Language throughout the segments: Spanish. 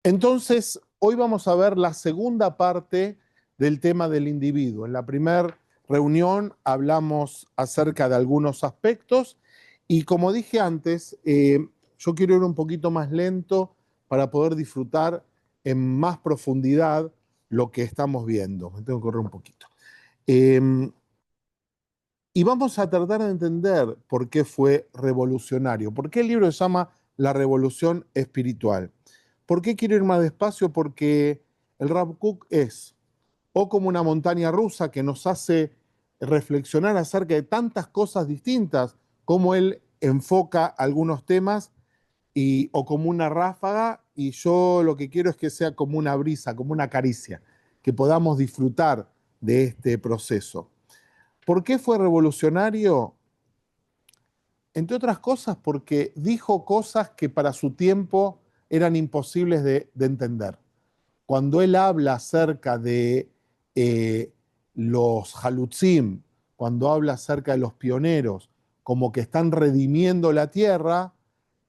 Entonces, hoy vamos a ver la segunda parte del tema del individuo. En la primera reunión hablamos acerca de algunos aspectos y como dije antes, yo quiero ir un poquito más lento para poder disfrutar en más profundidad lo que estamos viendo. Me tengo que correr un poquito. Eh, y vamos a tratar de entender por qué fue revolucionario, por qué el libro se llama La Revolución Espiritual. ¿Por qué quiero ir más despacio? Porque el Rav Kook es o como una montaña rusa que nos hace reflexionar acerca de tantas cosas distintas, como él enfoca algunos temas, o como una ráfaga, y yo lo que quiero es que sea como una brisa, como una caricia, que podamos disfrutar de este proceso. ¿Por qué fue revolucionario? Entre otras cosas porque dijo cosas que para su tiempo eran imposibles de entender. Cuando él habla acerca de los Halutzim, cuando habla acerca de los pioneros, como que están redimiendo la tierra,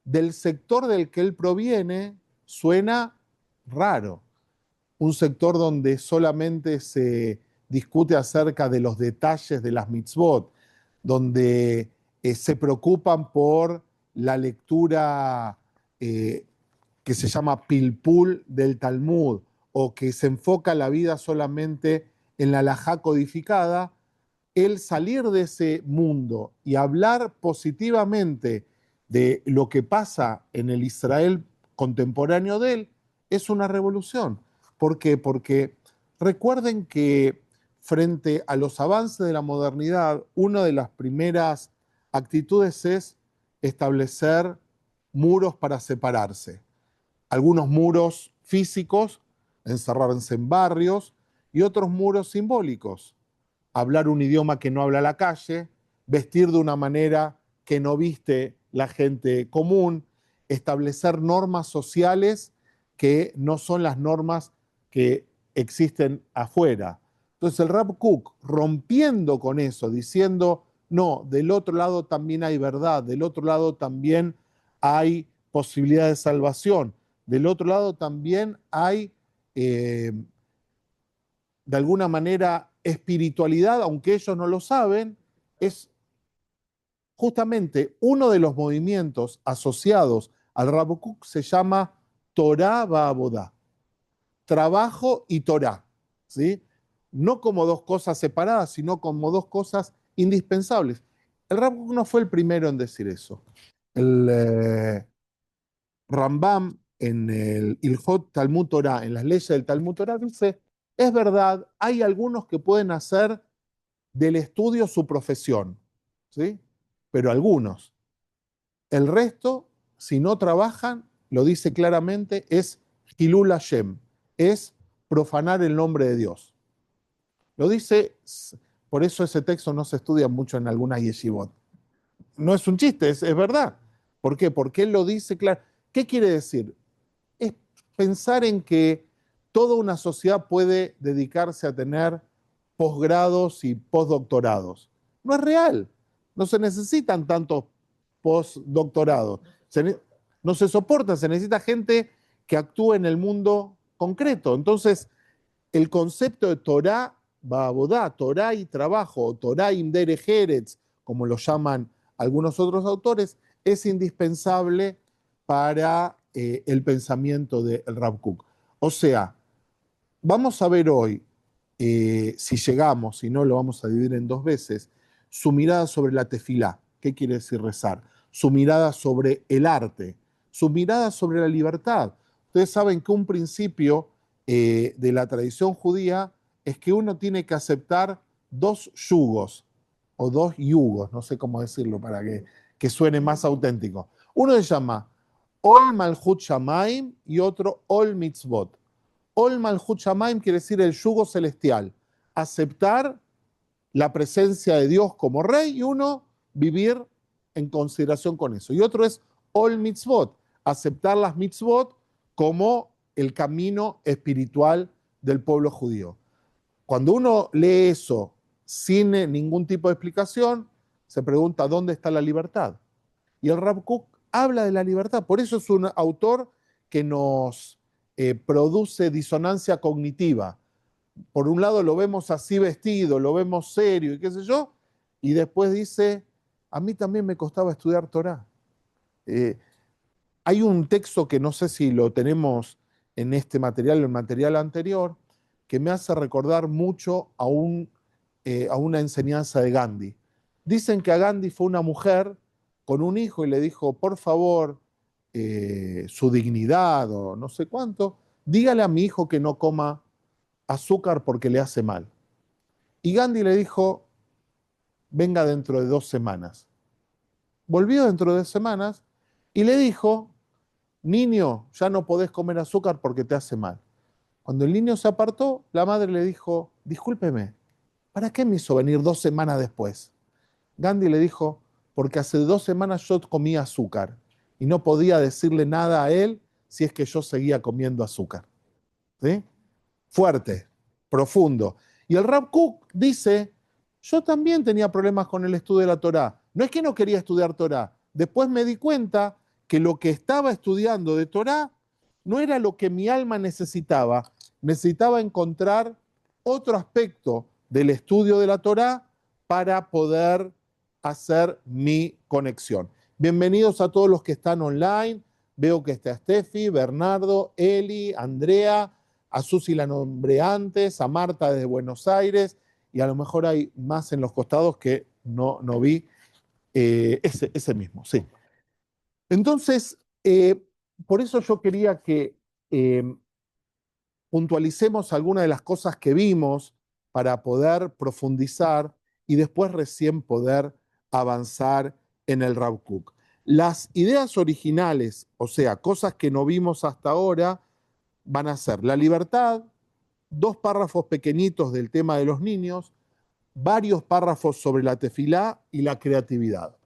del sector del que él proviene, suena raro. Un sector donde solamente se discute acerca de los detalles de las mitzvot, donde se preocupan por la lectura que se llama pilpul del Talmud, o que se enfoca la vida solamente en la halajá codificada, el salir de ese mundo y hablar positivamente de lo que pasa en el Israel contemporáneo de él es una revolución. ¿Por qué? Porque recuerden que frente a los avances de la modernidad, una de las primeras actitudes es establecer muros para separarse. Algunos muros físicos, encerrarse en barrios, y otros muros simbólicos, hablar un idioma que no habla la calle, vestir de una manera que no viste la gente común, establecer normas sociales que no son las normas que existen afuera. Entonces el Rav Kook, rompiendo con eso, diciendo, no, del otro lado también hay verdad, del otro lado también hay posibilidad de salvación, del otro lado también hay eh, de alguna manera espiritualidad, aunque ellos no lo saben, es justamente uno de los movimientos asociados al Rav Kook se llama Torah Ba'abodá, trabajo y Torah, ¿sí? No como dos cosas separadas, sino como dos cosas indispensables. El Rav Kook no fue el primero en decir eso. El Rambam en el Ilhot Talmud Torah, en las leyes del Talmud Torah, dice, es verdad, hay algunos que pueden hacer del estudio su profesión, ¿sí? Pero algunos. El resto, si no trabajan, lo dice claramente, es Hilul Hashem, es profanar el nombre de Dios. Lo dice, por eso ese texto no se estudia mucho en algunas yeshivot. No es un chiste, es verdad. ¿Por qué? Porque él lo dice claro. ¿Qué quiere decir? Es pensar en que toda una sociedad puede dedicarse a tener posgrados y postdoctorados. No es real. No se necesitan tantos postdoctorados. No se soporta, se necesita gente que actúe en el mundo concreto. Entonces, el concepto de Torah, Ba'abodá, Torah y trabajo, o Torah Imdere Eretz, como lo llaman algunos otros autores, es indispensable para el pensamiento del Rav Kook. O sea, vamos a ver hoy, si llegamos, si no lo vamos a dividir en dos veces, su mirada sobre la tefilá. ¿Qué quiere decir rezar? Su mirada sobre el arte, su mirada sobre la libertad. Ustedes saben que un principio de la tradición judía es que uno tiene que aceptar dos yugos, o dos yugos, no sé cómo decirlo para que suene más auténtico. Uno se llama Ol Malchut Shamaim y otro Ol Mitzvot. Ol Malchut Shamaim quiere decir el yugo celestial, aceptar la presencia de Dios como rey y uno vivir en consideración con eso. Y otro es Ol Mitzvot, aceptar las mitzvot como el camino espiritual del pueblo judío. Cuando uno lee eso sin ningún tipo de explicación, se pregunta dónde está la libertad. Y el Rav Kook habla de la libertad, por eso es un autor que nos produce disonancia cognitiva. Por un lado lo vemos así vestido, lo vemos serio y qué sé yo, y después dice, a mí también me costaba estudiar Torá. Eh, Hay un texto que no sé si lo tenemos en este material o en el material anterior, que me hace recordar mucho a una enseñanza de Gandhi. Dicen que a Gandhi fue una mujer con un hijo y le dijo, por favor, su dignidad o no sé cuánto, dígale a mi hijo que no coma azúcar porque le hace mal. Y Gandhi le dijo, venga dentro de 2 semanas. Volvió dentro de 2 semanas y le dijo, niño, ya no podés comer azúcar porque te hace mal. Cuando el niño se apartó, la madre le dijo, discúlpeme, ¿para qué me hizo venir 2 semanas después? Gandhi le dijo, porque hace 2 semanas yo comía azúcar y no podía decirle nada a él si es que yo seguía comiendo azúcar. ¿Sí? Fuerte, profundo. Y el Rav Kook dice, yo también tenía problemas con el estudio de la Torá. No es que no quería estudiar Torá. Después me di cuenta que lo que estaba estudiando de Torá no era lo que mi alma necesitaba. Necesitaba encontrar otro aspecto del estudio de la Torá para poder hacer mi conexión. Bienvenidos a todos los que están online. Veo que está Steffi, Bernardo, Eli, Andrea, a Susi la nombré antes, a Marta desde Buenos Aires, y a lo mejor hay más en los costados que no vi, ese mismo, sí. Entonces, por eso yo quería que puntualicemos algunas de las cosas que vimos para poder profundizar y después recién poder avanzar en el Rav Kook. Las ideas originales, o sea, cosas que no vimos hasta ahora, van a ser la libertad, 2 párrafos pequeñitos del tema de los niños, varios párrafos sobre la tefilá y la creatividad.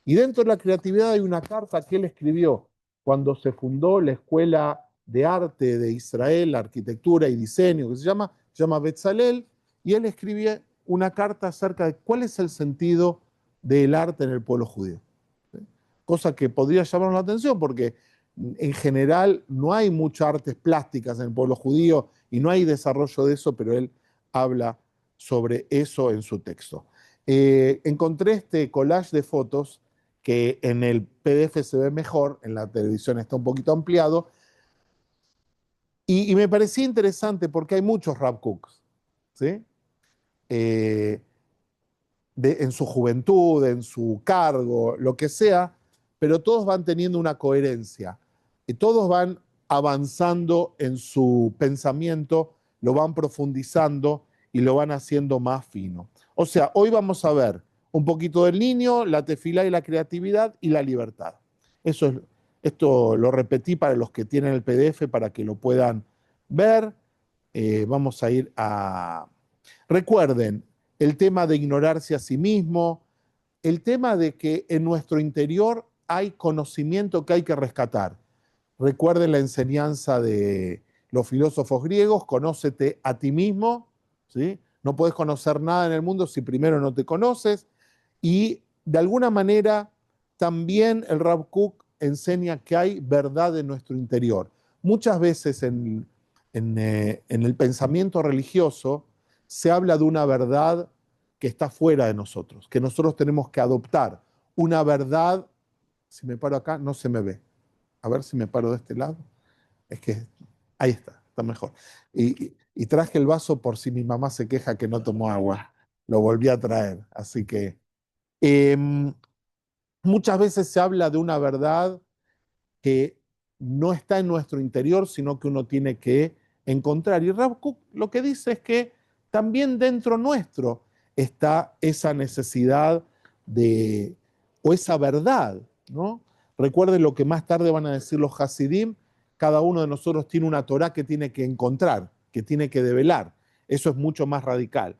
Y dentro de la creatividad hay una carta que él escribió cuando se fundó la Escuela de Arte de Israel, Arquitectura y Diseño, que se llama Betzalel, y él escribe una carta acerca de cuál es el sentido del arte en el pueblo judío. ¿Sí? Cosa que podría llamarnos la atención porque en general no hay muchas artes plásticas en el pueblo judío y no hay desarrollo de eso, pero él habla sobre eso en su texto. Encontré este collage de fotos que en el PDF se ve mejor, en la televisión está un poquito ampliado, y me parecía interesante porque hay muchos Rav Kooks, ¿sí? Eh, en su juventud, en su cargo, lo que sea, pero todos van teniendo una coherencia y todos van avanzando en su pensamiento, lo van profundizando y lo van haciendo más fino. O sea, hoy vamos a ver un poquito del niño, la tefilá y la creatividad y la libertad. Esto lo repetí para los que tienen el PDF para que lo puedan ver. Vamos a ir a... Recuerden, el tema de ignorarse a sí mismo, el tema de que en nuestro interior hay conocimiento que hay que rescatar. Recuerden la enseñanza de los filósofos griegos, conócete a ti mismo, ¿sí? No puedes conocer nada en el mundo si primero no te conoces, y de alguna manera también el Rav Kook enseña que hay verdad en nuestro interior. Muchas veces en el pensamiento religioso se habla de una verdad que está fuera de nosotros, que nosotros tenemos que adoptar. Una verdad, si me paro acá, no se me ve. A ver si me paro de este lado. Es que ahí está mejor. Y traje el vaso por si mi mamá se queja que no tomó agua. Lo volví a traer. Así que muchas veces se habla de una verdad que no está en nuestro interior, sino que uno tiene que encontrar. Y Rav Kook lo que dice es que también dentro nuestro está esa necesidad de, o esa verdad, ¿no? Recuerden lo que más tarde van a decir los Hasidim, cada uno de nosotros tiene una Torá que tiene que encontrar, que tiene que develar. Eso es mucho más radical.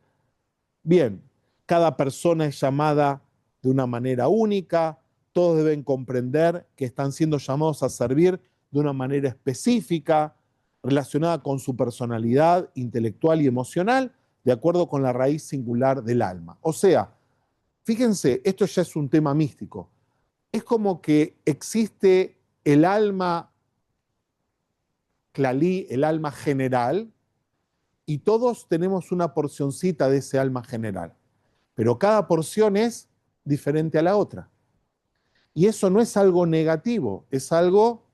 Bien, cada persona es llamada de una manera única, todos deben comprender que están siendo llamados a servir de una manera específica, relacionada con su personalidad intelectual y emocional, de acuerdo con la raíz singular del alma. O sea, fíjense, esto ya es un tema místico. Es como que existe el alma Clalí, el alma general, y todos tenemos una porcioncita de ese alma general, pero cada porción es diferente a la otra. Y eso no es algo negativo, es algo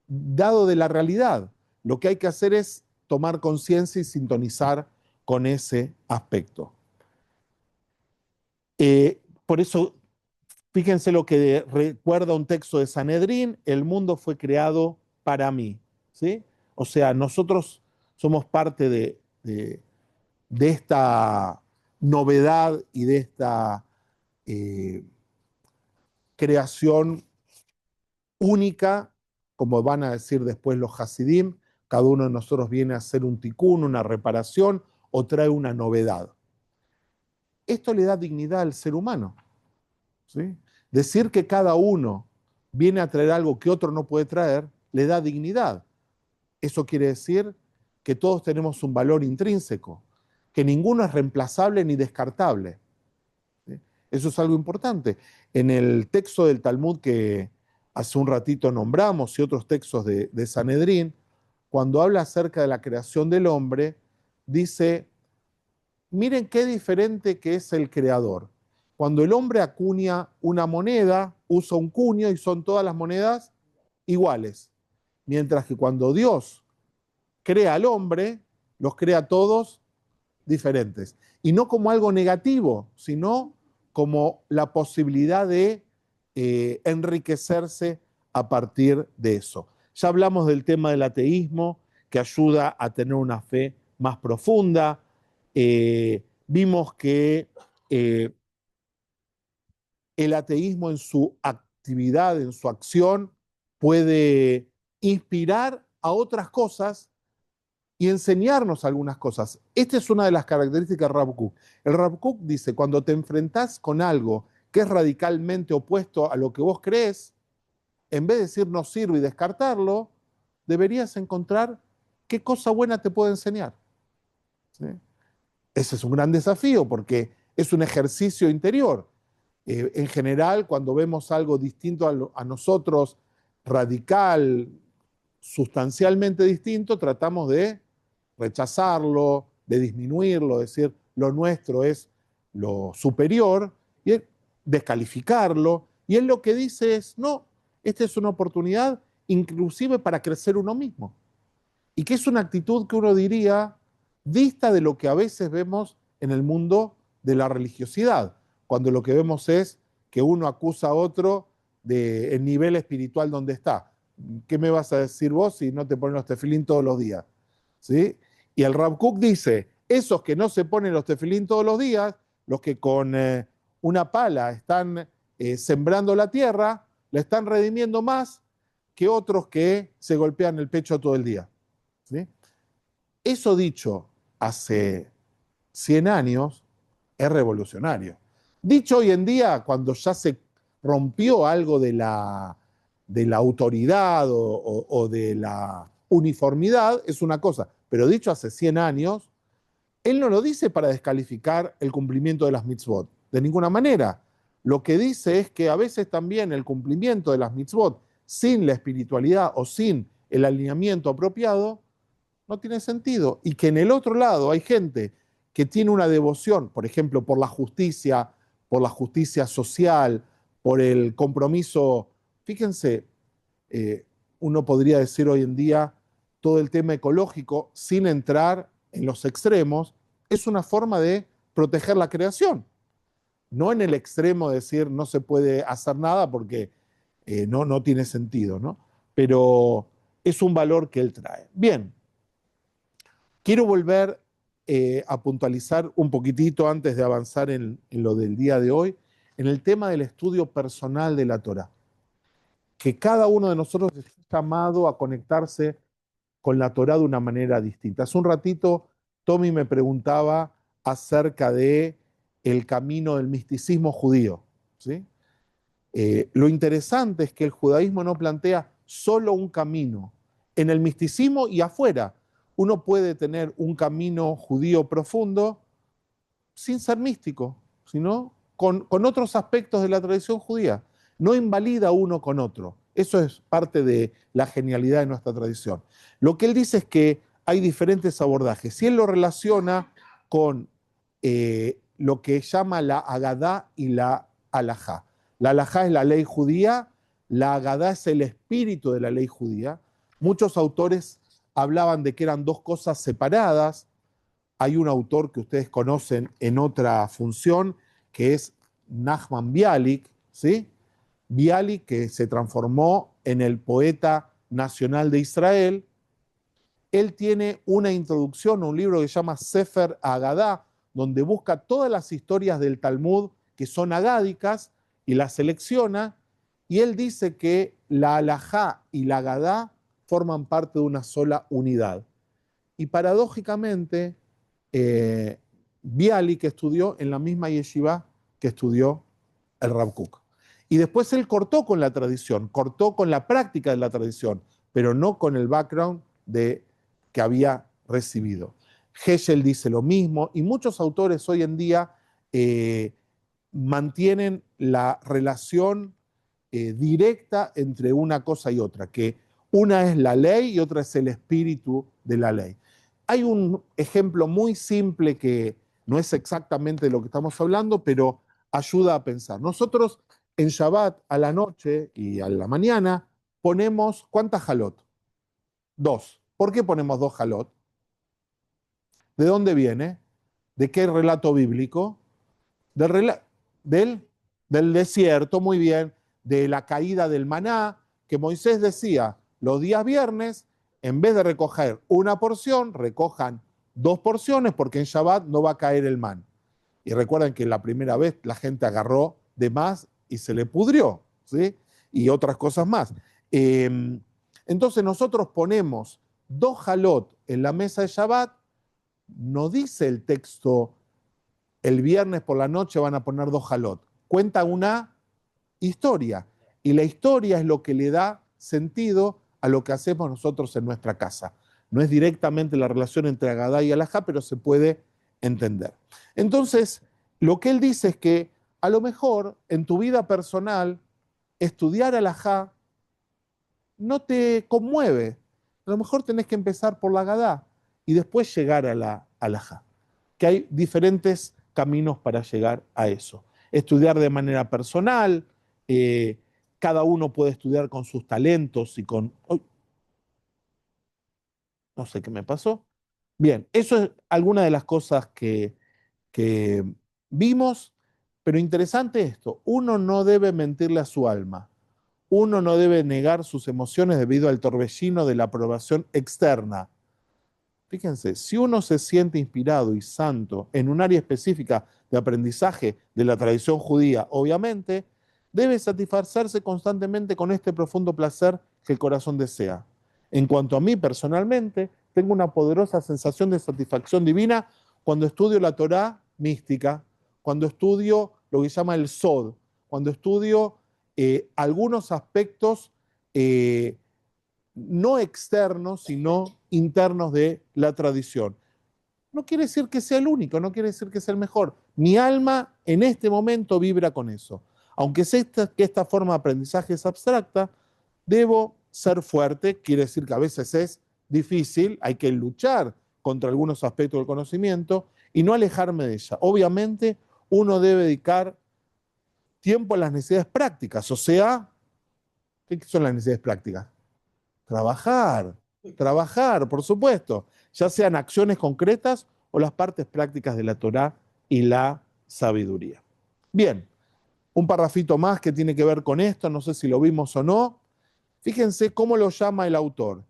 dado de la realidad. Lo que hay que hacer es tomar conciencia y sintonizar con ese aspecto. Por eso, fíjense lo que recuerda un texto de Sanedrín: el mundo fue creado para mí. ¿Sí? O sea, nosotros somos parte de esta novedad y de esta creación única, como van a decir después los Hasidim. Cada uno de nosotros viene a hacer un tikkun, una reparación, o trae una novedad. Esto le da dignidad al ser humano. ¿Sí? Decir que cada uno viene a traer algo que otro no puede traer, le da dignidad. Eso quiere decir que todos tenemos un valor intrínseco, que ninguno es reemplazable ni descartable. ¿Sí? Eso es algo importante. En el texto del Talmud que hace un ratito nombramos y otros textos de Sanedrín, cuando habla acerca de la creación del hombre, dice: miren qué diferente que es el creador. Cuando el hombre acuña una moneda, usa un cuño y son todas las monedas iguales. Mientras que cuando Dios crea al hombre, los crea todos diferentes. Y no como algo negativo, sino como la posibilidad de enriquecerse a partir de eso. Ya hablamos del tema del ateísmo, que ayuda a tener una fe más profunda. Vimos que el ateísmo en su actividad, en su acción, puede inspirar a otras cosas y enseñarnos algunas cosas. Esta es una de las características de Rav Kook. El Rav Kook dice: cuando te enfrentás con algo que es radicalmente opuesto a lo que vos crees, en vez de decir no sirve y descartarlo, deberías encontrar qué cosa buena te puede enseñar. ¿Sí? Ese es un gran desafío porque es un ejercicio interior. En general, cuando vemos algo distinto a nosotros, radical, sustancialmente distinto, tratamos de rechazarlo, de disminuirlo, decir lo nuestro es lo superior, y descalificarlo. Y él lo que dice es: no, esta es una oportunidad inclusive para crecer uno mismo. Y que es una actitud que uno diría dista de lo que a veces vemos en el mundo de la religiosidad, cuando lo que vemos es que uno acusa a otro del nivel espiritual donde está. ¿Qué me vas a decir vos si no te pones los tefilín todos los días? ¿Sí? Y el Rav Kook dice: esos que no se ponen los tefilín todos los días, los que con una pala están sembrando la tierra, la están redimiendo más que otros que se golpean el pecho todo el día. ¿Sí? Eso dicho hace 100 años es revolucionario. Dicho hoy en día, cuando ya se rompió algo de la autoridad o de la uniformidad, es una cosa. Pero dicho hace 100 años, él no lo dice para descalificar el cumplimiento de las mitzvot, de ninguna manera. Lo que dice es que a veces también el cumplimiento de las mitzvot sin la espiritualidad o sin el alineamiento apropiado no tiene sentido. Y que en el otro lado hay gente que tiene una devoción, por ejemplo, por la justicia social, por el compromiso. Fíjense, uno podría decir hoy en día todo el tema ecológico sin entrar en los extremos, es una forma de proteger la creación. No en el extremo de decir no se puede hacer nada porque no tiene sentido, ¿no? Pero es un valor que él trae. Bien, quiero volver a puntualizar un poquitito antes de avanzar en lo del día de hoy, en el tema del estudio personal de la Torá. Que cada uno de nosotros está llamado a conectarse con la Torá de una manera distinta. Hace un ratito Tommy me preguntaba acerca de el camino del misticismo judío. ¿Sí? Lo interesante es que el judaísmo no plantea solo un camino. En el misticismo y afuera, uno puede tener un camino judío profundo sin ser místico, sino con otros aspectos de la tradición judía. No invalida uno con otro. Eso es parte de la genialidad de nuestra tradición. Lo que él dice es que hay diferentes abordajes. Y él lo relaciona con lo que llama la Agadá y la Alajá. La Alajá es la ley judía, la Agadá es el espíritu de la ley judía. Muchos autores hablaban de que eran dos cosas separadas. Hay un autor que ustedes conocen en otra función, que es Nachman Bialik, ¿sí? Bialik, que se transformó en el poeta nacional de Israel. Él tiene una introducción, un libro que se llama Sefer Agadá, donde busca todas las historias del Talmud que son agádicas y las selecciona, y él dice que la Alajá y la Agadá forman parte de una sola unidad. Y paradójicamente, eh, Bialik estudió en la misma yeshiva que estudió el Rav Kook. Y después él cortó con la tradición, cortó con la práctica de la tradición, pero no con el background que había recibido. Heschel dice lo mismo y muchos autores hoy en día eh, mantienen la relación directa entre una cosa y otra, que una es la ley y otra es el espíritu de la ley. Hay un ejemplo muy simple que no es exactamente de lo que estamos hablando, pero ayuda a pensar. Nosotros en Shabbat a la noche y a la mañana ponemos, ¿cuántas jalot? Dos. ¿Por qué ponemos dos jalot? ¿De dónde viene? ¿De qué relato bíblico? Del, del, del desierto, muy bien, de la caída del maná, que Moisés decía, los días viernes, en vez de recoger una porción, recojan dos porciones, porque en Shabbat no va a caer el man. Y recuerden que la primera vez la gente agarró de más y se le pudrió, ¿sí? Y otras cosas más. Entonces nosotros ponemos dos jalot en la mesa de Shabbat, no dice el texto el viernes por la noche van a poner dos jalot. Cuenta una historia. Y la historia es lo que le da sentido a lo que hacemos nosotros en nuestra casa. No es directamente la relación entre Agadá y Alajá, pero se puede entender. Entonces, lo que él dice es que a lo mejor en tu vida personal, estudiar Alajá no te conmueve. A lo mejor tenés que empezar por la Agadá y después llegar a la Alajá, que hay diferentes caminos para llegar a eso. Estudiar de manera personal, eh, cada uno puede estudiar con sus talentos y con... ¡Uy! No sé qué me pasó. Bien, eso es alguna de las cosas que vimos, pero interesante esto, uno no debe mentirle a su alma, uno no debe negar sus emociones debido al torbellino de la aprobación externa. Fíjense, si uno se siente inspirado y santo en un área específica de aprendizaje de la tradición judía, obviamente, debe satisfacerse constantemente con este profundo placer que el corazón desea. En cuanto a mí personalmente, tengo una poderosa sensación de satisfacción divina cuando estudio la Torá mística, cuando estudio lo que se llama el Sod, cuando estudio algunos aspectos no externos, sino internos de la tradición. No quiere decir que sea el único, no quiere decir que sea el mejor. Mi alma en este momento vibra con eso. Aunque sé que esta forma de aprendizaje es abstracta, debo ser fuerte, quiere decir que a veces es difícil, hay que luchar contra algunos aspectos del conocimiento y no alejarme de ella. Obviamente, uno debe dedicar tiempo a las necesidades prácticas, o sea, ¿qué son las necesidades prácticas? Trabajar, trabajar, por supuesto, ya sean acciones concretas o las partes prácticas de la Torá y la sabiduría. Bien, un parrafito más que tiene que ver con esto, no sé si lo vimos o no. Fíjense cómo lo llama el autor.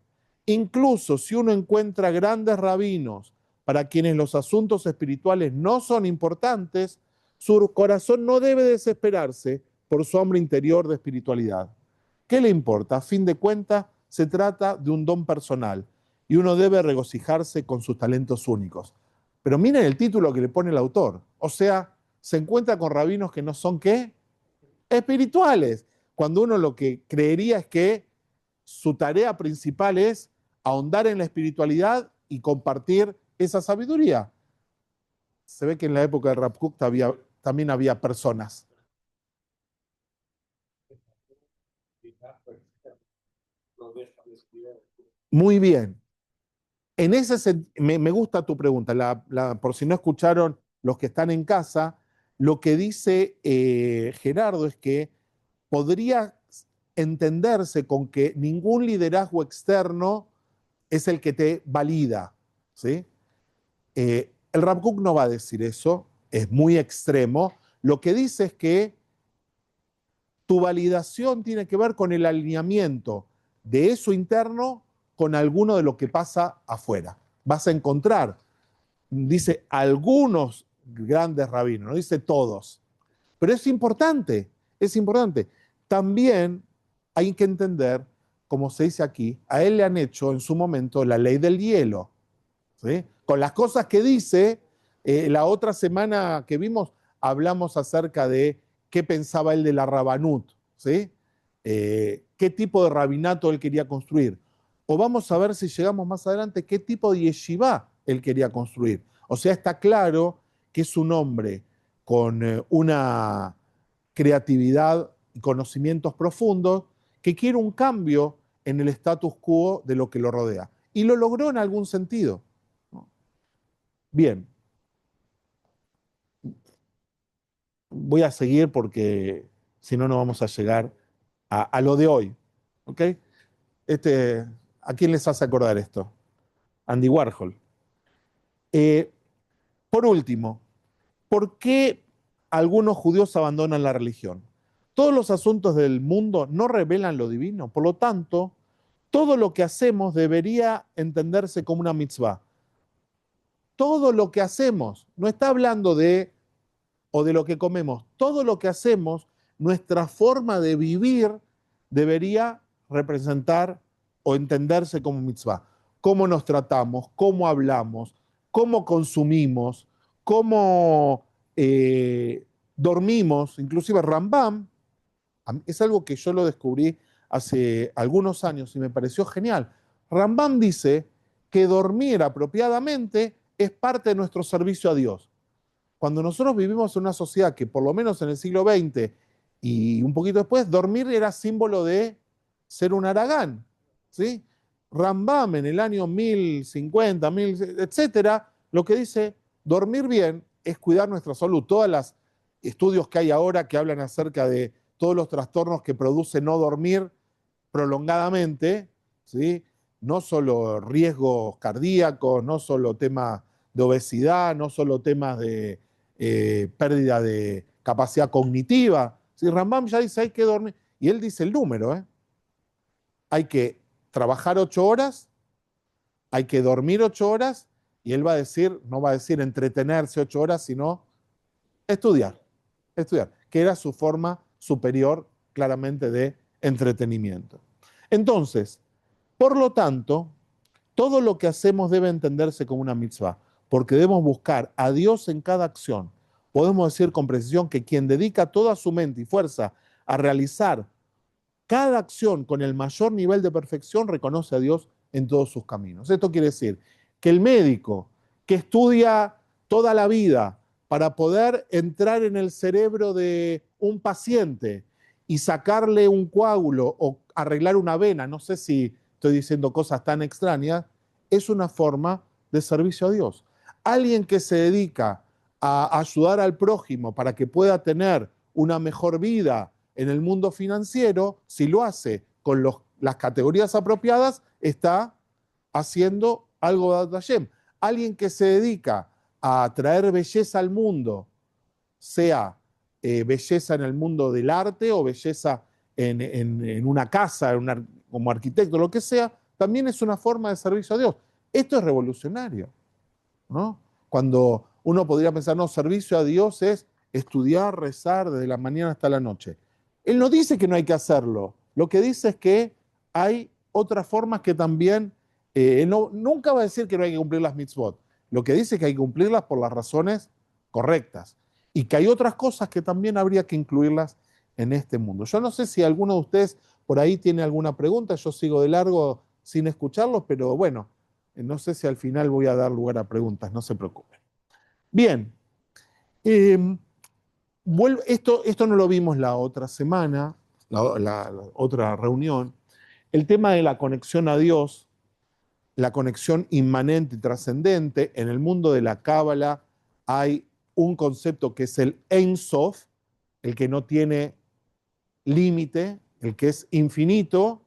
Incluso si uno encuentra grandes rabinos para quienes los asuntos espirituales no son importantes, su corazón no debe desesperarse por su hambre interior de espiritualidad. ¿Qué le importa? A fin de cuentas, se trata de un don personal y uno debe regocijarse con sus talentos únicos. Pero miren el título que le pone el autor. O sea, se encuentra con rabinos que no son ¿qué? Espirituales. Cuando uno lo que creería es que su tarea principal es ahondar en la espiritualidad y compartir esa sabiduría. Se ve que en la época de Rav Kook también había personas. Muy bien. Me gusta tu pregunta. Por si no escucharon los que están en casa, lo que dice Gerardo es que podría entenderse con que ningún liderazgo externo es el que te valida, ¿sí? El Rav Kook no va a decir eso, es muy extremo. Lo que dice es que tu validación tiene que ver con el alineamiento de eso interno con alguno de lo que pasa afuera. Vas a encontrar, dice algunos grandes rabinos, no dice todos, pero es importante, es importante. También hay que entender, como se dice aquí, a él le han hecho en su momento la ley del hielo, ¿sí? Con las cosas que dice, la otra semana que vimos hablamos acerca de qué pensaba él de la Rabanut, ¿sí? Qué tipo de rabinato él quería construir. O vamos a ver si llegamos más adelante qué tipo de yeshiva él quería construir. O sea, está claro que es un hombre con una creatividad y conocimientos profundos que quiere un cambio en el status quo de lo que lo rodea. Y lo logró en algún sentido. Bien, voy a seguir porque si no, no vamos a llegar a lo de hoy. ¿Ok? Este, ¿A quién les hace acordar esto? Andy Warhol. Eh, por último, ¿por qué algunos judíos abandonan la religión? Todos los asuntos del mundo no revelan lo divino, por lo tanto, todo lo que hacemos debería entenderse como una mitzvah. Todo lo que hacemos, no está hablando de o de lo que comemos, todo lo que hacemos, nuestra forma de vivir debería representar o entenderse como mitzvah. Cómo nos tratamos, cómo hablamos, cómo consumimos, cómo dormimos. Inclusive Rambam, es algo que yo lo descubrí hace algunos años y me pareció genial. Rambam dice que dormir apropiadamente es parte de nuestro servicio a Dios. Cuando nosotros vivimos en una sociedad que por lo menos en el siglo XX y un poquito después, dormir era símbolo de ser un haragán, ¿sí? Rambam en el año 1050, 1000, etcétera, lo que dice, dormir bien es cuidar nuestra salud. Todos los estudios que hay ahora que hablan acerca de todos los trastornos que produce no dormir prolongadamente, ¿sí? No solo riesgos cardíacos, no solo temas de obesidad, no solo temas de pérdida de capacidad cognitiva. Si Rambam ya dice hay que dormir, y él dice el número, hay que trabajar 8 horas, hay que dormir 8 horas, y él va a decir, no va a decir entretenerse 8 horas, sino estudiar, estudiar, que era su forma superior claramente de entretenimiento. Entonces, por lo tanto, todo lo que hacemos debe entenderse como una mitzvah, porque debemos buscar a Dios en cada acción. Podemos decir con precisión que quien dedica toda su mente y fuerza a realizar cada acción con el mayor nivel de perfección reconoce a Dios en todos sus caminos. Esto quiere decir que el médico que estudia toda la vida para poder entrar en el cerebro de un paciente y sacarle un coágulo o arreglar una vena, no sé si estoy diciendo cosas tan extrañas, es una forma de servicio a Dios. Alguien que se dedica a ayudar al prójimo para que pueda tener una mejor vida en el mundo financiero, si lo hace con las categorías apropiadas, está haciendo algo de Hashem. Alguien que se dedica a traer belleza al mundo, sea belleza en el mundo del arte o belleza en una casa, como arquitecto, lo que sea, también es una forma de servicio a Dios. Esto es revolucionario, ¿no? Cuando uno podría pensar, no, servicio a Dios es estudiar, rezar desde la mañana hasta la noche. Él no dice que no hay que hacerlo, lo que dice es que hay otras formas que también, nunca va a decir que no hay que cumplir las mitzvot, lo que dice es que hay que cumplirlas por las razones correctas y que hay otras cosas que también habría que incluirlas en este mundo. Yo no sé si alguno de ustedes por ahí tiene alguna pregunta, yo sigo de largo sin escucharlos, pero bueno, no sé si al final voy a dar lugar a preguntas, no se preocupen. Bien, eh, esto no lo vimos la otra semana, la otra reunión. El tema de la conexión a Dios la conexión inmanente y trascendente. En el mundo de la Cábala hay un concepto que es el Ein Sof, el que no tiene límite, el que es infinito,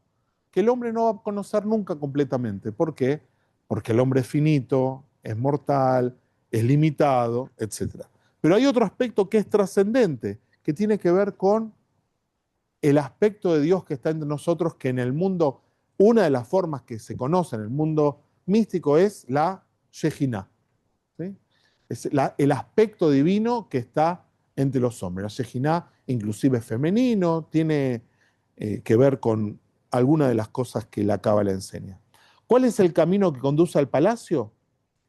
que el hombre no va a conocer nunca completamente. ¿Por qué? Porque el hombre es finito, es mortal, es limitado, etc. Pero hay otro aspecto que es trascendente, que tiene que ver con el aspecto de Dios que está entre nosotros, que en el mundo, una de las formas que se conoce en el mundo místico es la Shejinah, ¿sí? Es el aspecto divino que está entre los hombres. La Shejinah inclusive es femenino, tiene que ver con alguna de las cosas que la Cábala enseña. ¿Cuál es el camino que conduce al palacio?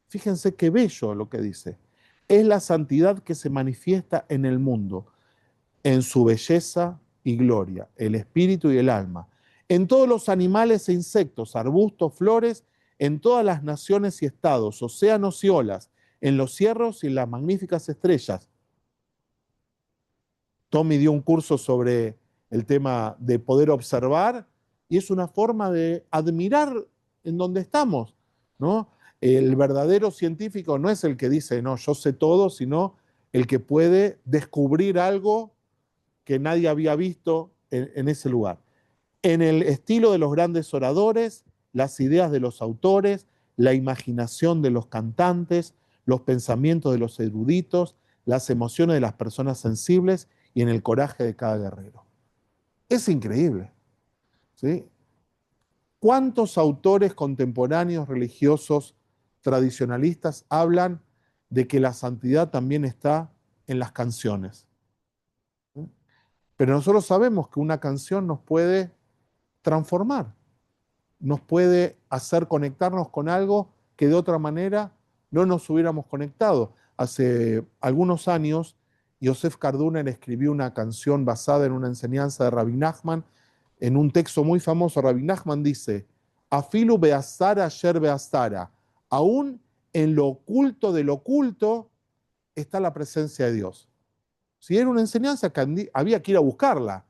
Fíjense qué bello lo que dice. Es la santidad que se manifiesta en el mundo, en su belleza y gloria, el espíritu y el alma, en todos los animales e insectos, arbustos, flores, en todas las naciones y estados, océanos y olas, en los cierros y en las magníficas estrellas. Tommy dio un curso sobre el tema de poder observar y es una forma de admirar en donde estamos, ¿no? El verdadero científico no es el que dice, no, yo sé todo, sino el que puede descubrir algo que nadie había visto en ese lugar. En el estilo de los grandes oradores, las ideas de los autores, la imaginación de los cantantes, los pensamientos de los eruditos, las emociones de las personas sensibles y en el coraje de cada guerrero. Es increíble, ¿sí? ¿Cuántos autores contemporáneos religiosos tradicionalistas hablan de que la santidad también está en las canciones? ¿Sí? Pero nosotros sabemos que una canción nos puede transformar, nos puede hacer conectarnos con algo que de otra manera no nos hubiéramos conectado. Hace algunos años, Yosef Karduner escribió una canción basada en una enseñanza de Rabbi Nachman. En un texto muy famoso, Rabbi Nachman dice, Afilu beastara ayer beastara, aún en lo oculto del oculto está la presencia de Dios. Si era una enseñanza que había que ir a buscarla,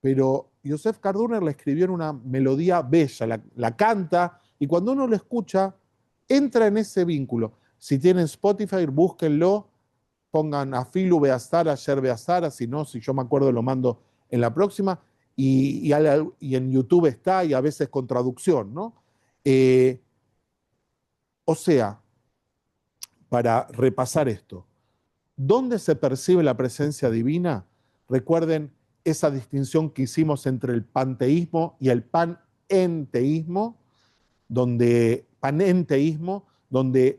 pero Yosef Karduner la escribió en una melodía bella, la canta, y cuando uno lo escucha, entra en ese vínculo. Si tienen Spotify, búsquenlo, pongan Afilu Beastara, Ayer Beastara, si no, si yo me acuerdo, lo mando en la próxima, y en YouTube está, y a veces con traducción, ¿no? O sea, para repasar esto, ¿dónde se percibe la presencia divina? Recuerden esa distinción que hicimos entre el panteísmo y el panenteísmo, donde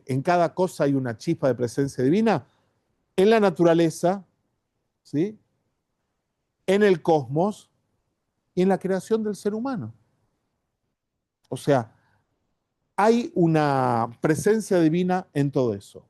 en cada cosa hay una chispa de presencia divina, en la naturaleza, ¿sí? En el cosmos y en la creación del ser humano. O sea, hay una presencia divina en todo eso.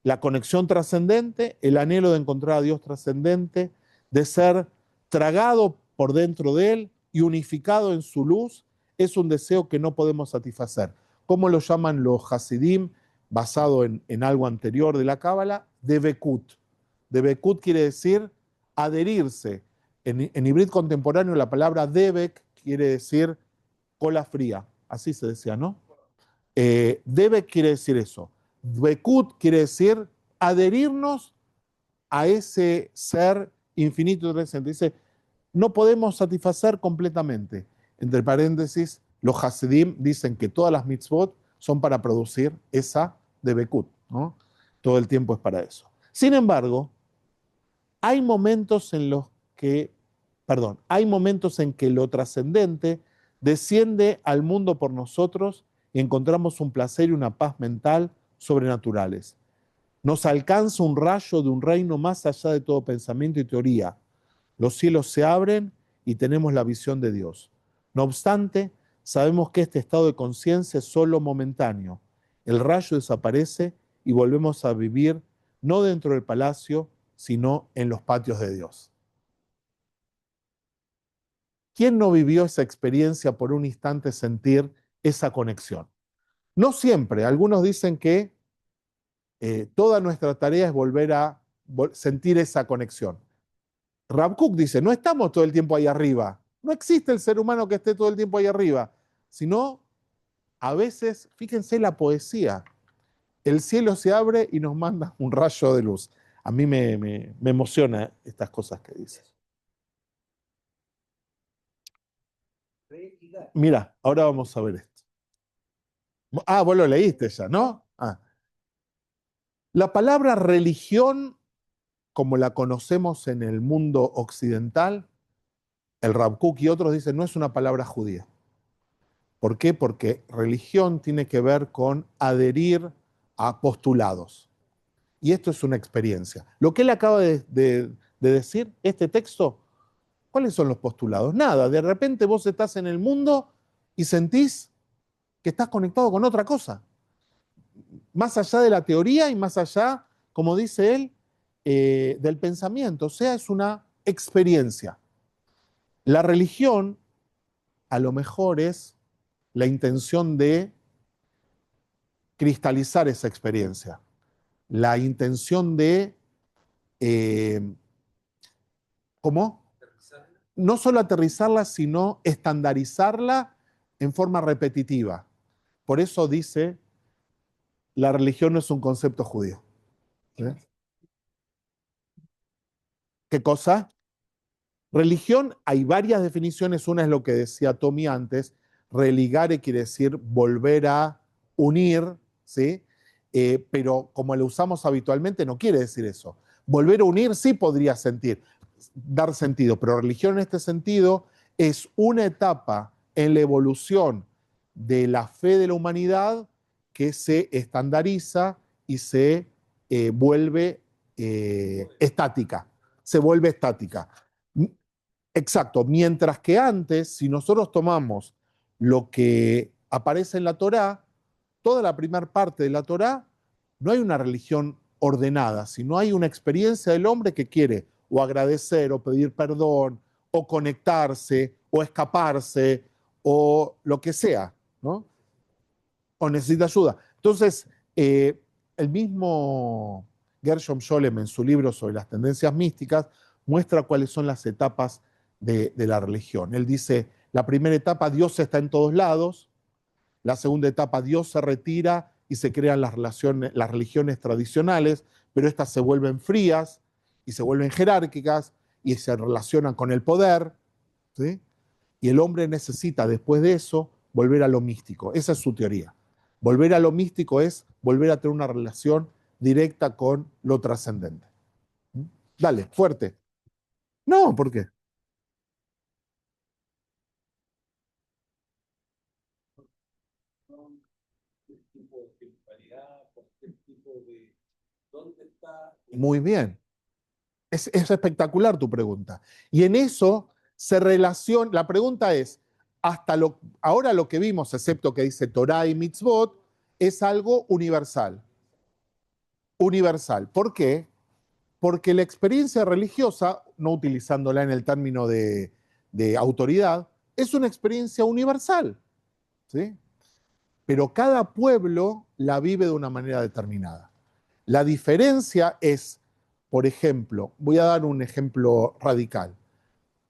La conexión trascendente, el anhelo de encontrar a Dios trascendente, de ser tragado por dentro de Él y unificado en su luz, es un deseo que no podemos satisfacer. ¿Cómo lo llaman los Hasidim, basado en algo anterior de la Cábala? Debekut. Debekut quiere decir adherirse. En hibrid contemporáneo la palabra debek quiere decir cola fría, así se decía, ¿no? Debe quiere decir eso. Dvekut quiere decir adherirnos a ese ser infinito y presente. Dice, no podemos satisfacer completamente. Entre paréntesis, los Hasidim dicen que todas las mitzvot son para producir esa Dvekut, ¿no? Todo el tiempo es para eso. Sin embargo, hay momentos en los que, hay momentos en que lo trascendente desciende al mundo por nosotros y encontramos un placer y una paz mental sobrenaturales. Nos alcanza un rayo de un reino más allá de todo pensamiento y teoría. Los cielos se abren y tenemos la visión de Dios. No obstante, sabemos que este estado de conciencia es solo momentáneo. El rayo desaparece y volvemos a vivir no dentro del palacio, sino en los patios de Dios. ¿Quién no vivió esa experiencia por un instante sentir esa conexión? No siempre. Algunos dicen que toda nuestra tarea es volver a sentir esa conexión. Rav Kook dice, no estamos todo el tiempo ahí arriba. No existe el ser humano que esté todo el tiempo ahí arriba, sino A veces, fíjense la poesía, el cielo se abre y nos manda un rayo de luz. A mí me emociona estas cosas que dice. Mira, ahora vamos a ver esto. Ah, vos lo leíste ya, ¿no? Ah. La palabra religión, como la conocemos en el mundo occidental, el Rav Kook y otros dicen, no es una palabra judía. ¿Por qué? Porque religión tiene que ver con adherir a postulados. Y esto es una experiencia. Lo que él acaba de decir, este texto, ¿cuáles son los postulados? Nada, de repente vos estás en el mundo y sentís que estás conectado con otra cosa. Más allá de la teoría y más allá, como dice él, del pensamiento. O sea, es una experiencia. La religión a lo mejor es la intención de cristalizar esa experiencia, la intención de, eh, ¿cómo? No solo aterrizarla, sino estandarizarla en forma repetitiva. Por eso dice, la religión no es un concepto judío. ¿Eh? ¿Qué cosa? Religión, hay varias definiciones. Una es lo que decía Tommy antes, religare quiere decir volver a unir, ¿sí? Pero como lo usamos habitualmente, no quiere decir eso. Volver a unir sí podría dar sentido, pero religión en este sentido es una etapa en la evolución de la fe de la humanidad que se estandariza y se vuelve estática. Se vuelve estática. Exacto, mientras que antes, si nosotros tomamos lo que aparece en la Torá, toda la primera parte de la Torá, no hay una religión ordenada, sino hay una experiencia del hombre que quiere o agradecer o pedir perdón o conectarse o escaparse o lo que sea, ¿no? O necesita ayuda. Entonces, el mismo Gershom Scholem en su libro sobre las tendencias místicas muestra cuáles son las etapas de la religión. Él dice, la primera etapa, Dios está en todos lados. La segunda etapa, Dios se retira y se crean las religiones tradicionales, pero estas se vuelven frías y se vuelven jerárquicas y se relacionan con el poder, ¿sí? Y el hombre necesita, después de eso, volver a lo místico. Esa es su teoría. Volver a lo místico es volver a tener una relación directa con lo trascendente. Dale, fuerte. No, ¿por qué? Muy bien. Es espectacular tu pregunta. Y en eso se relaciona, la pregunta es, ahora lo que vimos, excepto que dice Torah y Mitzvot, es algo universal. Universal. ¿Por qué? Porque la experiencia religiosa, no utilizándola en el término de autoridad, es una experiencia universal, ¿sí? Pero cada pueblo la vive de una manera determinada. La diferencia es, por ejemplo, voy a dar un ejemplo radical.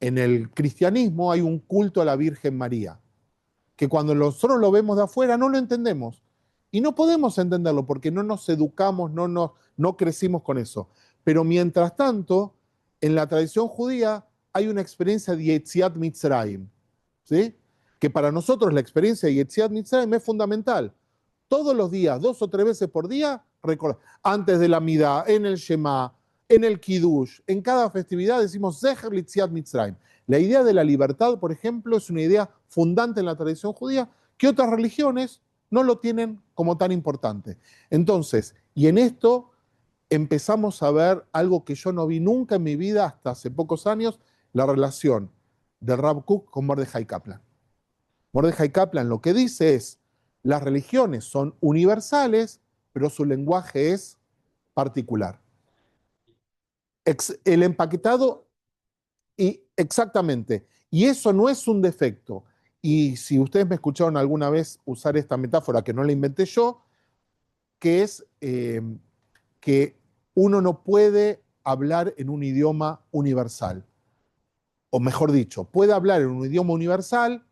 En el cristianismo hay un culto a la Virgen María, que cuando nosotros lo vemos de afuera no lo entendemos. Y no podemos entenderlo porque no nos educamos, no crecimos con eso. Pero mientras tanto, en la tradición judía hay una experiencia de Yetziat Mitzrayim, ¿sí? Que para nosotros la experiencia de Yetziat Mitzrayim es fundamental. Todos los días, 2 o 3 veces por día, antes de la Midá, en el Shema, en el Kiddush, en cada festividad decimos Zecher Litziat Mitzrayim. La idea de la libertad, por ejemplo, es una idea fundante en la tradición judía que otras religiones no lo tienen como tan importante. Entonces, y en esto empezamos a ver algo que yo no vi nunca en mi vida hasta hace pocos años, la relación del Rav Kook con Mordechai Kaplan. Mordechai Kaplan lo que dice es, las religiones son universales, pero su lenguaje es particular. El empaquetado, y exactamente, y eso no es un defecto. Y si ustedes me escucharon alguna vez usar esta metáfora, que no la inventé yo, que es que uno no puede hablar en un idioma universal. O mejor dicho, puede hablar en un idioma universal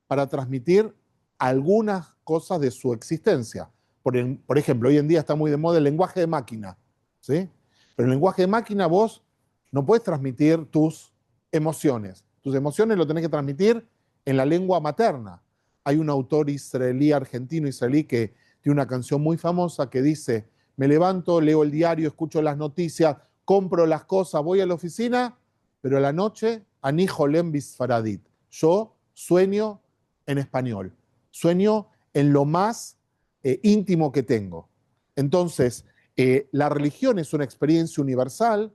para transmitir algunas cosas de su existencia. Por ejemplo, hoy en día está muy de moda el lenguaje de máquina, ¿sí? Pero el lenguaje de máquina vos no puedes transmitir tus emociones. Tus emociones lo tenés que transmitir en la lengua materna. Hay un autor israelí, argentino-israelí, que tiene una canción muy famosa que dice: me levanto, leo el diario, escucho las noticias, compro las cosas, voy a la oficina, pero a la noche, ani jolem bisfaradit. Yo sueño en español, sueño en lo más íntimo que tengo. Entonces, la religión es una experiencia universal.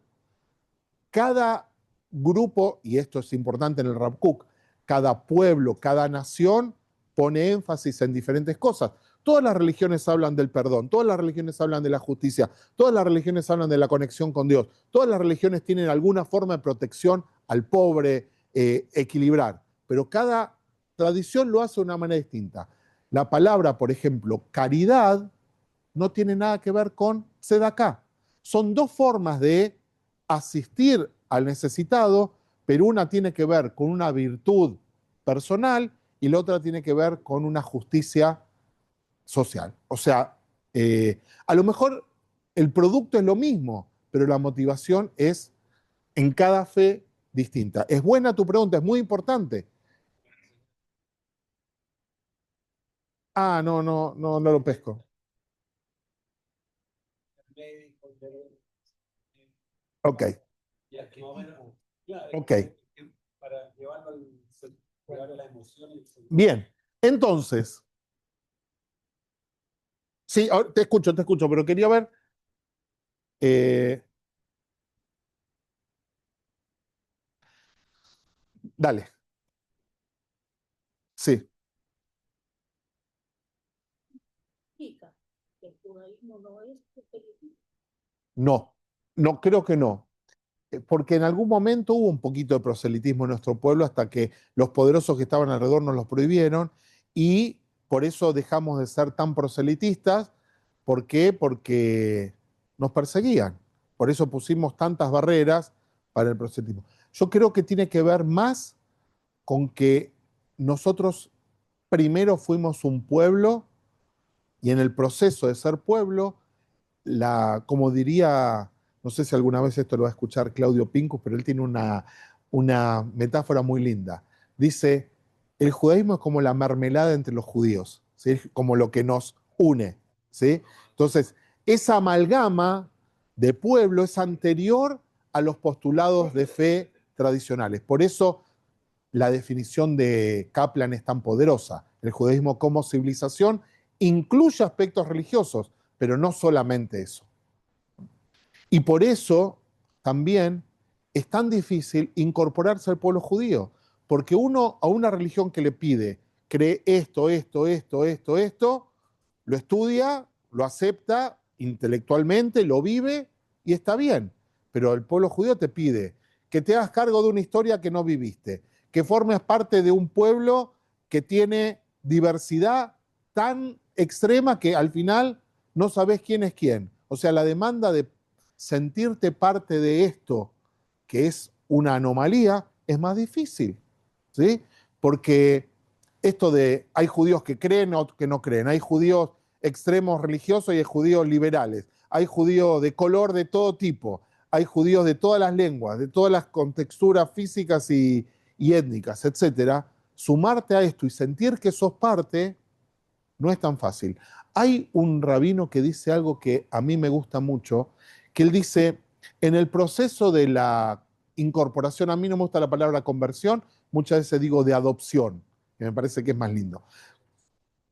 Cada grupo, y esto es importante en el Rav Kook, cada pueblo, cada nación pone énfasis en diferentes cosas. Todas las religiones hablan del perdón, todas las religiones hablan de la justicia, todas las religiones hablan de la conexión con Dios, todas las religiones tienen alguna forma de protección al pobre, equilibrar, pero cada tradición lo hace de una manera distinta. La palabra, por ejemplo, caridad, no tiene nada que ver con tzedaká. Son dos formas de asistir al necesitado, pero una tiene que ver con una virtud personal y la otra tiene que ver con una justicia social. O sea, a lo mejor el producto es lo mismo, pero la motivación es en cada fe distinta. Es buena tu pregunta, es muy importante. Ah, no, no, no, no lo pesco. Ok, ok. Bien, entonces, sí, te escucho, pero quería ver, eh, dale, sí, no, no, creo que no. Porque en algún momento hubo un poquito de proselitismo en nuestro pueblo hasta que los poderosos que estaban alrededor nos los prohibieron y por eso dejamos de ser tan proselitistas. ¿Por qué? Porque nos perseguían. Por eso pusimos tantas barreras para el proselitismo. Yo creo que tiene que ver más con que nosotros primero fuimos un pueblo y en el proceso de ser pueblo como diría, no sé si alguna vez esto lo va a escuchar Claudio Pincus, pero él tiene una metáfora muy linda. Dice, el judaísmo es como la mermelada entre los judíos, ¿sí? Es como lo que nos une, ¿sí? Entonces, esa amalgama de pueblo es anterior a los postulados de fe tradicionales. Por eso la definición de Kaplan es tan poderosa. El judaísmo como civilización incluye aspectos religiosos, pero no solamente eso. Y por eso también es tan difícil incorporarse al pueblo judío, porque uno a una religión que le pide, cree esto, lo estudia, lo acepta intelectualmente, lo vive y está bien. Pero el pueblo judío te pide que te hagas cargo de una historia que no viviste, que formes parte de un pueblo que tiene diversidad tan extrema que al final no sabes quién es quién. O sea, la demanda de sentirte parte de esto, que es una anomalía, es más difícil, ¿sí? Porque esto de hay judíos que creen o que no creen, hay judíos extremos religiosos y hay judíos liberales, hay judíos de color de todo tipo, hay judíos de todas las lenguas, de todas las contexturas físicas y étnicas, etcétera. Sumarte a esto y sentir que sos parte no es tan fácil. Hay un rabino que dice algo que a mí me gusta mucho, que él dice, en el proceso de la incorporación, a mí no me gusta la palabra conversión, muchas veces digo de adopción, que me parece que es más lindo.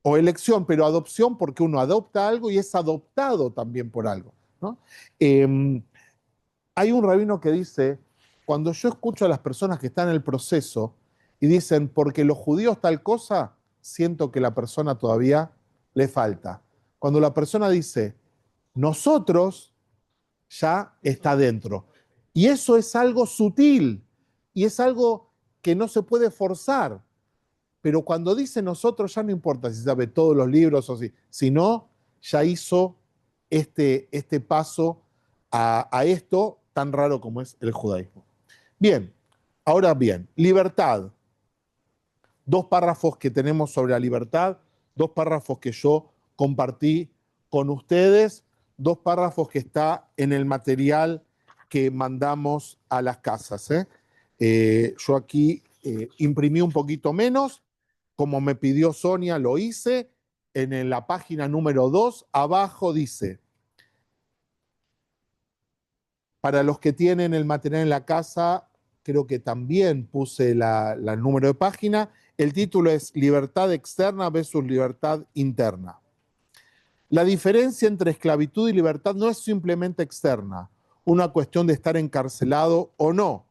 O elección, pero adopción porque uno adopta algo y es adoptado también por algo, ¿no? Eh, Hay un rabino que dice, cuando yo escucho a las personas que están en el proceso y dicen, porque los judíos tal cosa, siento que la persona todavía le falta. Cuando la persona dice, nosotros, ya está dentro. Y eso es algo sutil y es algo que no se puede forzar. Pero cuando dice nosotros, ya no importa si sabe todos los libros o si no, ya hizo este paso a esto tan raro como es el judaísmo. Bien, ahora bien, libertad. 2 párrafos que tenemos sobre la libertad, 2 párrafos que yo compartí con ustedes, 2 párrafos que está en el material que mandamos a las casas. Yo aquí imprimí un poquito menos, como me pidió Sonia, lo hice. En la página número 2, abajo dice: para los que tienen el material en la casa, creo que también puse el número de página. El título es Libertad externa versus libertad interna. La diferencia entre esclavitud y libertad no es simplemente externa, una cuestión de estar encarcelado o no,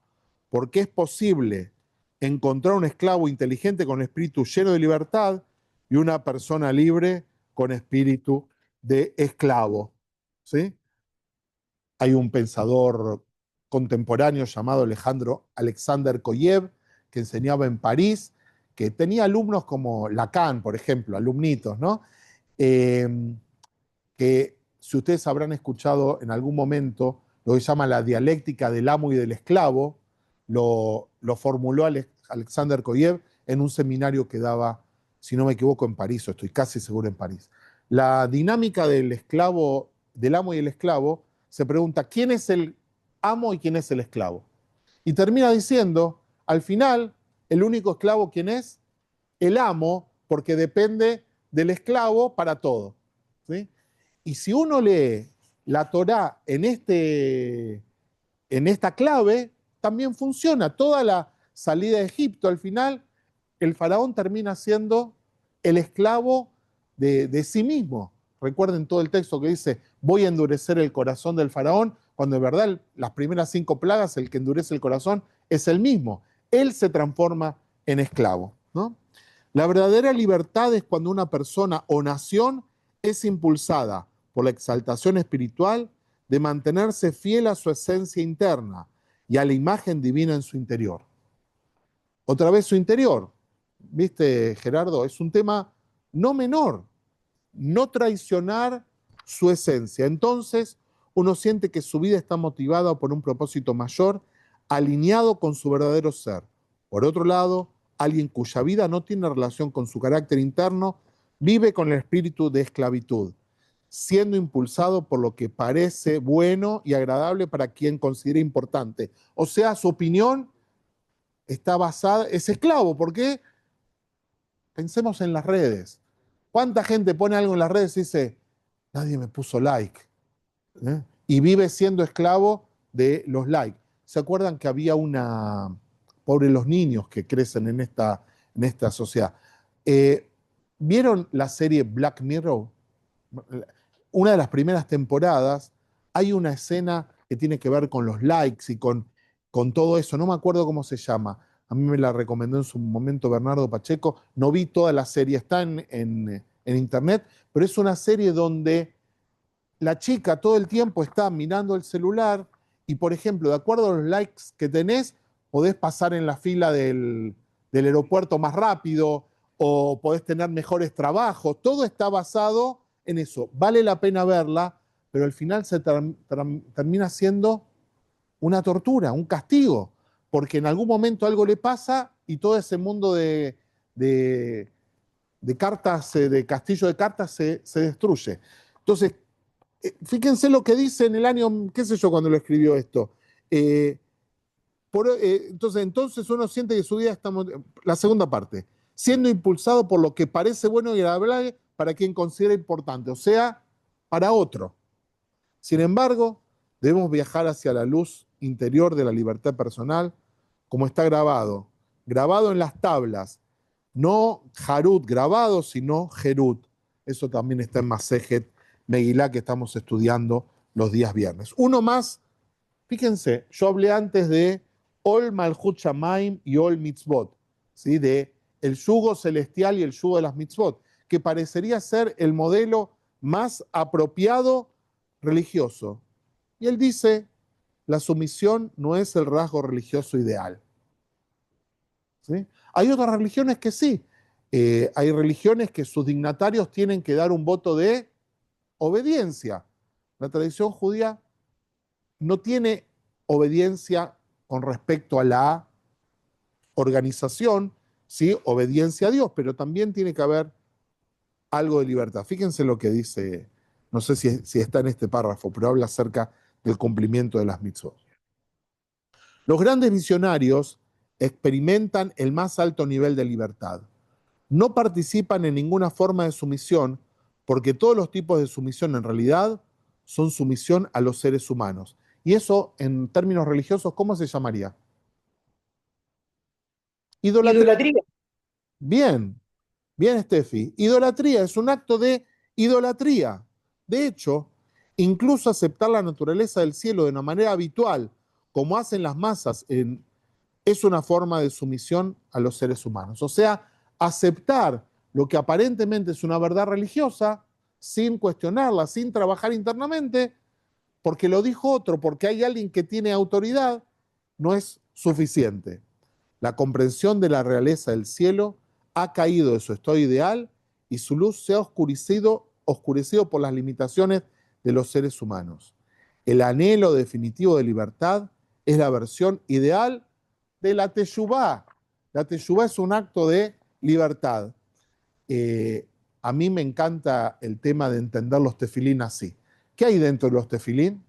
porque es posible encontrar un esclavo inteligente con espíritu lleno de libertad y una persona libre con espíritu de esclavo. ¿Sí? Hay un pensador contemporáneo llamado Alexander Koyev, que enseñaba en París, que tenía alumnos como Lacan, por ejemplo, alumnitos, ¿no? Eh, que si ustedes habrán escuchado en algún momento lo que se llama la dialéctica del amo y del esclavo, lo formuló Alexander Koyev en un seminario que daba, si no me equivoco, en París, o estoy casi seguro en París. La dinámica del esclavo, del amo y el esclavo, se pregunta quién es el amo y quién es el esclavo. Y termina diciendo, al final, el único esclavo, ¿quién es? El amo, porque depende del esclavo para todo. ¿Sí? Y si uno lee la Torá en esta clave, también funciona. Toda la salida de Egipto, al final, el faraón termina siendo el esclavo de sí mismo. Recuerden todo el texto que dice, voy a endurecer el corazón del faraón, cuando en verdad las primeras 5 plagas, el que endurece el corazón es el mismo. Él se transforma en esclavo, ¿no? La verdadera libertad es cuando una persona o nación es impulsada por la exaltación espiritual de mantenerse fiel a su esencia interna y a la imagen divina en su interior. Otra vez su interior, ¿viste, Gerardo? Es un tema no menor, no traicionar su esencia. Entonces, uno siente que su vida está motivada por un propósito mayor, alineado con su verdadero ser. Por otro lado, alguien cuya vida no tiene relación con su carácter interno, vive con el espíritu de esclavitud, siendo impulsado por lo que parece bueno y agradable para quien considera importante. O sea, su opinión está basada, es esclavo. ¿Por qué? Pensemos en las redes. ¿Cuánta gente pone algo en las redes y dice, nadie me puso like? Y vive siendo esclavo de los likes. ¿Se acuerdan que había una, pobre los niños que crecen en esta sociedad? ¿Vieron la serie Black Mirror? Una de las primeras temporadas, hay una escena que tiene que ver con los likes y con todo eso. No me acuerdo cómo se llama. A mí me la recomendó en su momento Bernardo Pacheco. No vi toda la serie, está en internet, pero es una serie donde la chica todo el tiempo está mirando el celular y, por ejemplo, de acuerdo a los likes que tenés, podés pasar en la fila del aeropuerto más rápido o podés tener mejores trabajos. Todo está basado en eso. Vale la pena verla, pero al final se termina siendo una tortura, un castigo, porque en algún momento algo le pasa y todo ese mundo de, de cartas, de castillo de cartas, se destruye. Entonces, fíjense lo que dice en el año, qué sé yo, cuando lo escribió esto. Entonces uno siente que su vida está... La segunda parte, siendo impulsado por lo que parece bueno y agradable para quien considera importante, o sea, para otro. Sin embargo, debemos viajar hacia la luz interior de la libertad personal, como está grabado en las tablas, no Harut grabado, sino Jerut. Eso también está en Masejet Megilá que estamos estudiando los días viernes. Uno más, fíjense, yo hablé antes de Ol Malchut Shamaim y Ol Mitzvot, ¿sí? De el yugo celestial y el yugo de las mitzvot, que parecería ser el modelo más apropiado religioso. Y él dice, la sumisión no es el rasgo religioso ideal. ¿Sí? Hay otras religiones que sí. Hay religiones que sus dignatarios tienen que dar un voto de obediencia. La tradición judía no tiene obediencia con respecto a la organización, ¿sí? Obediencia a Dios, pero también tiene que haber algo de libertad. Fíjense lo que dice, no sé si está en este párrafo, pero habla acerca del cumplimiento de las mitzvot. Los grandes visionarios experimentan el más alto nivel de libertad. No participan en ninguna forma de sumisión, porque todos los tipos de sumisión en realidad son sumisión a los seres humanos. Y eso, en términos religiosos, ¿cómo se llamaría? Idolatría. Idolatría. Bien, bien, Steffi. Idolatría es un acto de idolatría. De hecho, incluso aceptar la naturaleza del cielo de una manera habitual, como hacen las masas, es una forma de sumisión a los seres humanos. O sea, aceptar lo que aparentemente es una verdad religiosa sin cuestionarla, sin trabajar internamente, porque lo dijo otro, porque hay alguien que tiene autoridad, no es suficiente. La comprensión de la realeza del cielo ha caído de su estado ideal y su luz se ha oscurecido por las limitaciones de los seres humanos. El anhelo definitivo de libertad es la versión ideal de la teshuvá. La teshuvá es un acto de libertad. Eh, a mí me encanta el tema de entender los tefilín así. ¿Qué hay dentro de los tefilín?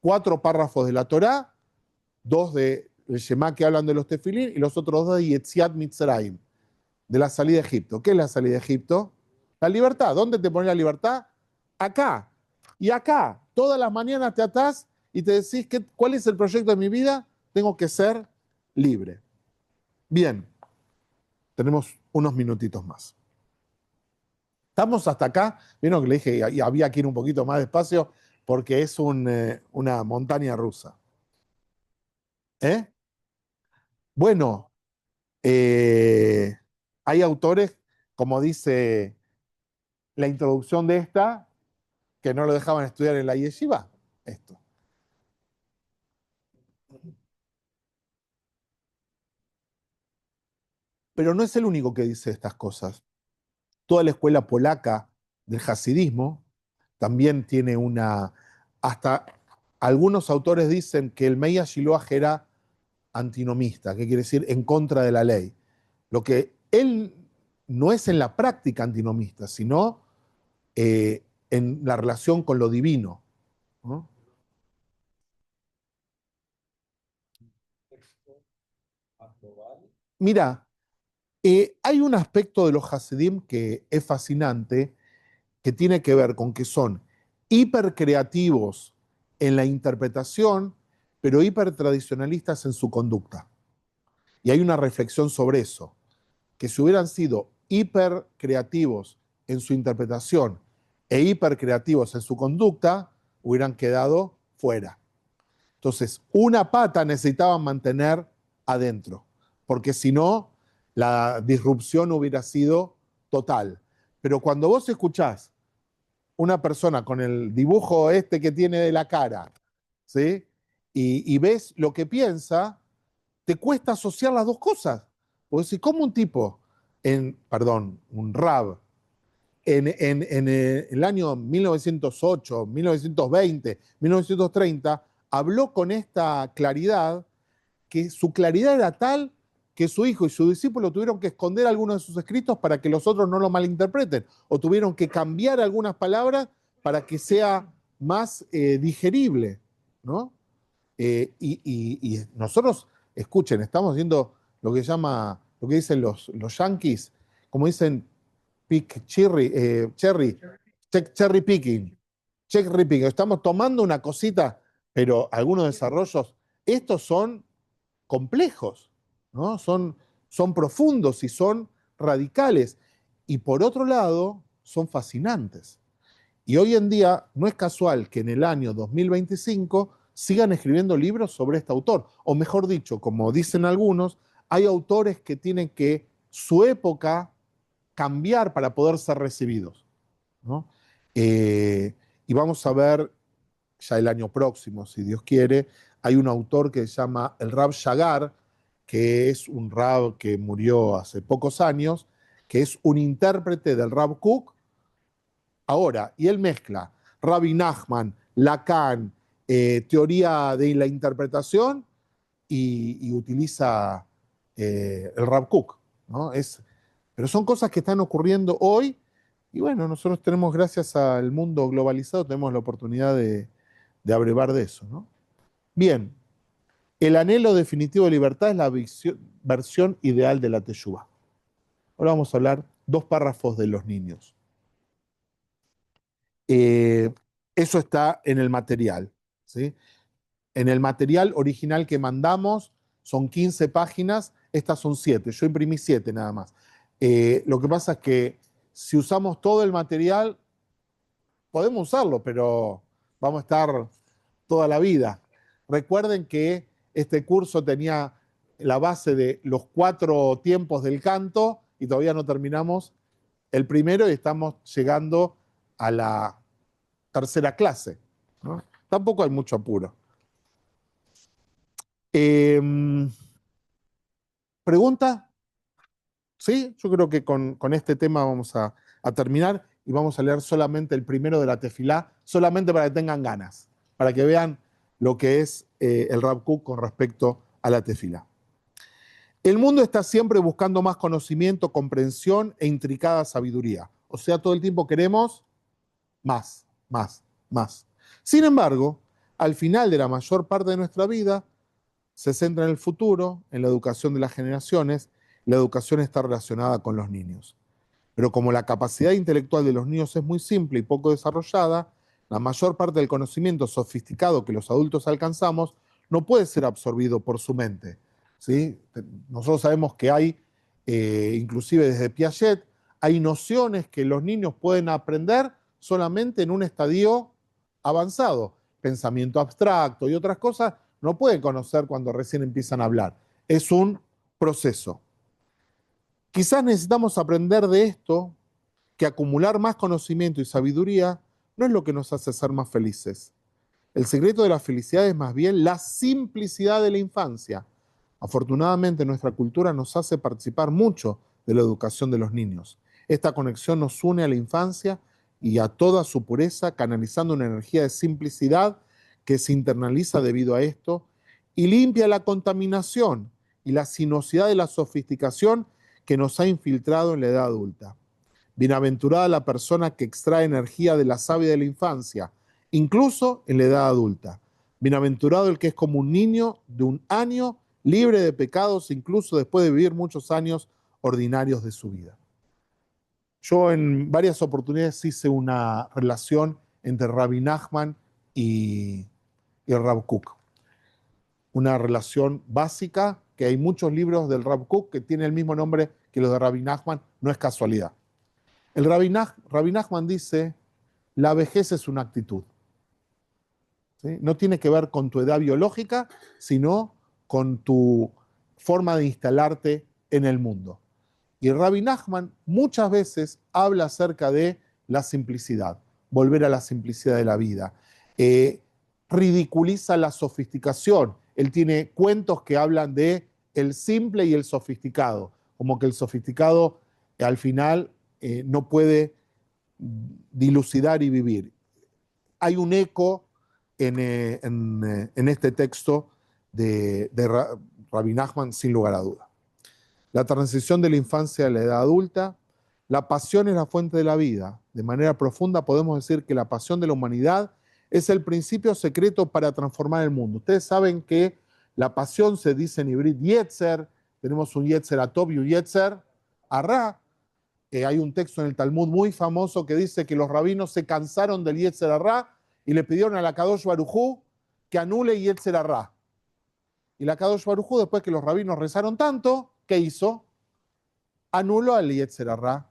4 párrafos de la Torá, 2 de el Shema que hablan de los tefilín y los otros 2 de Yetziat Mitzrayim, de la salida de Egipto. ¿Qué es la salida de Egipto? La libertad. ¿Dónde te pone la libertad? Acá. Y acá, todas las mañanas te atás y te decís, ¿cuál es el proyecto de mi vida? Tengo que ser libre. Bien, tenemos unos minutitos más. Estamos hasta acá. Vieron que le dije, y había que ir un poquito más despacio porque es una montaña rusa. ¿Eh? Bueno, eh, hay autores, como dice la introducción de esta, que no lo dejaban estudiar en la yeshiva. Esto. Pero no es el único que dice estas cosas. Toda la escuela polaca del hasidismo también tiene hasta algunos autores dicen que el Meir Shiloach era antinomista, que quiere decir en contra de la ley. Lo que él no es en la práctica antinomista, sino en la relación con lo divino, ¿no? Mira, hay un aspecto de los Hasidim que es fascinante, que tiene que ver con que son hipercreativos en la interpretación, pero hipertradicionalistas en su conducta. Y hay una reflexión sobre eso, que si hubieran sido hipercreativos en su interpretación e hipercreativos en su conducta, hubieran quedado fuera. Entonces, una pata necesitaban mantener adentro, porque si no, la disrupción hubiera sido total. Pero cuando vos escuchás una persona con el dibujo este que tiene de la cara, ¿sí? Y ves lo que piensa, te cuesta asociar las dos cosas. Porque si como un tipo, un rab, en el año 1908, 1920, 1930, habló con esta claridad, que su claridad era tal que su hijo y su discípulo tuvieron que esconder algunos de sus escritos para que los otros no lo malinterpreten, o tuvieron que cambiar algunas palabras para que sea más digerible, ¿no? Y nosotros, escuchen, estamos viendo lo que llama, lo que dicen los yankees, como dicen cherry picking, cherry picking. Estamos tomando una cosita, pero algunos desarrollos, estos son complejos, ¿no? Son profundos y son radicales. Y por otro lado, son fascinantes. Y hoy en día no es casual que en el año 2025 sigan escribiendo libros sobre este autor. O mejor dicho, como dicen algunos, hay autores que tienen que su época cambiar para poder ser recibidos, ¿no? Y vamos a ver ya el año próximo, si Dios quiere, hay un autor que se llama el Rab Shagar, que es un Rab que murió hace pocos años, que es un intérprete del Rab Kook. Ahora, y él mezcla Rabbi Nachman, Lacan, teoría de la interpretación y utiliza el Rav Kook, ¿no? Pero son cosas que están ocurriendo hoy y bueno, nosotros tenemos, gracias al mundo globalizado, tenemos la oportunidad de abrevar de eso, ¿no? Bien, el anhelo definitivo de libertad es la versión ideal de la teshuvá. Ahora vamos a hablar 2 párrafos de los niños. Eh, Eso está en el material, ¿sí? En el material original que mandamos son 15 páginas, estas son 7, yo imprimí 7 nada más. Lo que pasa es que si usamos todo el material, podemos usarlo, pero vamos a estar toda la vida. Recuerden que este curso tenía la base de los 4 tiempos del canto y todavía no terminamos el primero y estamos llegando a la tercera clase, ¿no? Tampoco hay mucho apuro. Eh, ¿Pregunta? Sí, yo creo que con este tema vamos a terminar y vamos a leer solamente el primero de la tefilá, solamente para que tengan ganas, para que vean lo que es el Rav Kook con respecto a la tefilá. El mundo está siempre buscando más conocimiento, comprensión e intricada sabiduría. O sea, todo el tiempo queremos más, más, más. Sin embargo, al final de la mayor parte de nuestra vida, se centra en el futuro, en la educación de las generaciones. La educación está relacionada con los niños. Pero como la capacidad intelectual de los niños es muy simple y poco desarrollada, la mayor parte del conocimiento sofisticado que los adultos alcanzamos no puede ser absorbido por su mente, ¿sí? Nosotros sabemos que hay, inclusive desde Piaget, hay nociones que los niños pueden aprender solamente en un estadio avanzado. Pensamiento abstracto y otras cosas no pueden conocer cuando recién empiezan a hablar. Es un proceso. Quizás necesitamos aprender de esto, que acumular más conocimiento y sabiduría no es lo que nos hace ser más felices. El secreto de la felicidad es más bien la simplicidad de la infancia. Afortunadamente, nuestra cultura nos hace participar mucho de la educación de los niños. Esta conexión nos une a la infancia y a toda su pureza, canalizando una energía de simplicidad que se internaliza debido a esto y limpia la contaminación y la sinuosidad de la sofisticación que nos ha infiltrado en la edad adulta. Bienaventurada la persona que extrae energía de la savia de la infancia, incluso en la edad adulta. Bienaventurado el que es como un niño de 1 año, libre de pecados, incluso después de vivir muchos años ordinarios de su vida. Yo en varias oportunidades hice una relación entre Rabbi Nachman y el Rav Kook. Una relación básica, que hay muchos libros del Rav Kook que tienen el mismo nombre que los de Rabbi Nachman, no es casualidad. El Rabbi Nachman dice, la vejez es una actitud, ¿sí? No tiene que ver con tu edad biológica, sino con tu forma de instalarte en el mundo. Y el Rabbi Nachman muchas veces habla acerca de la simplicidad, volver a la simplicidad de la vida. Ridiculiza la sofisticación. Él tiene cuentos que hablan de el simple y el sofisticado, como que el sofisticado al final no puede dilucidar y vivir. Hay un eco en este texto de Rabbi Nachman, sin lugar a duda. La transición de la infancia a la edad adulta, la pasión es la fuente de la vida. De manera profunda podemos decir que la pasión de la humanidad es el principio secreto para transformar el mundo. Ustedes saben que la pasión se dice en hibrid Yetzer, tenemos un Yetzer Atov y un Yetzer Arra. Hay un texto en el Talmud muy famoso que dice que los rabinos se cansaron del Yetzer Arra y le pidieron a la Kadosh Baruj Hu que anule Yetzer Arra. Y la Kadosh Baruj Hu, después que los rabinos rezaron tanto, ¿qué hizo? Anuló al Yetzer Arra,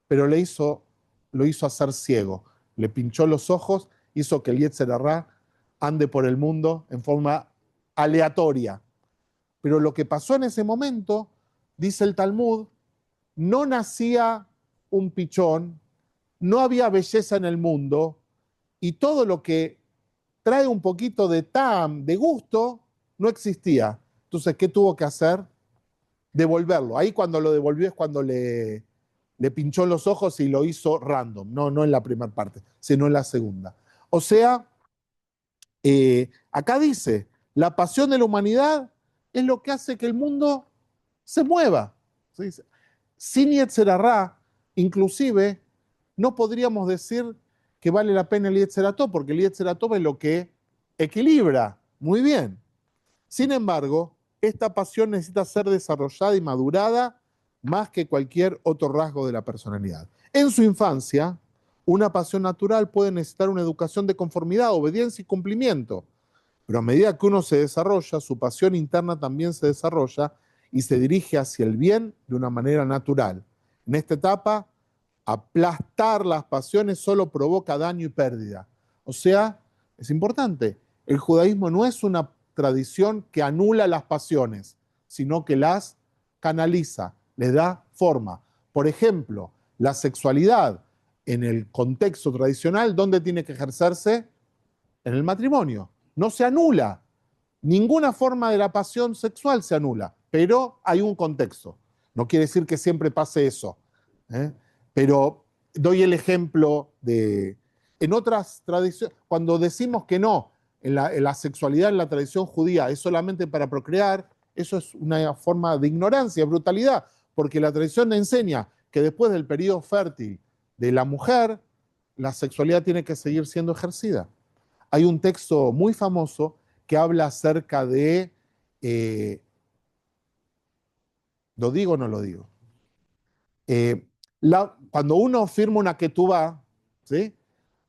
pero lo hizo hacer ciego. Le pinchó los ojos, hizo que el Yetzer Arra ande por el mundo en forma aleatoria. Pero lo que pasó en ese momento, dice el Talmud, no nacía un pichón, no había belleza en el mundo, y todo lo que trae un poquito de tam, de gusto, no existía. Entonces, ¿qué tuvo que hacer? Devolverlo. Ahí cuando lo devolvió es cuando le pinchó los ojos y lo hizo random, no en la primera parte, sino en la segunda. O sea, acá dice, la pasión de la humanidad es lo que hace que el mundo se mueva. ¿Sí? Sin Yetzer Hará, inclusive, no podríamos decir que vale la pena el Yetzer Tov, porque el Yetzer Tov es lo que equilibra muy bien. Sin embargo, esta pasión necesita ser desarrollada y madurada más que cualquier otro rasgo de la personalidad. En su infancia, una pasión natural puede necesitar una educación de conformidad, obediencia y cumplimiento. Pero a medida que uno se desarrolla, su pasión interna también se desarrolla y se dirige hacia el bien de una manera natural. En esta etapa, aplastar las pasiones solo provoca daño y pérdida. O sea, es importante, el judaísmo no es una tradición que anula las pasiones, sino que las canaliza, les da forma. Por ejemplo, la sexualidad en el contexto tradicional, ¿dónde tiene que ejercerse? En el matrimonio. No se anula. Ninguna forma de la pasión sexual se anula, pero hay un contexto. No quiere decir que siempre pase eso. ¿Eh? Pero doy el ejemplo de... En otras tradiciones, cuando decimos que no, en la sexualidad en la tradición judía es solamente para procrear, eso es una forma de ignorancia, brutalidad, porque la tradición enseña que después del periodo fértil de la mujer, la sexualidad tiene que seguir siendo ejercida. Hay un texto muy famoso que habla acerca de, eh, ¿lo digo o no lo digo? Cuando uno firma una ketubá, ¿sí?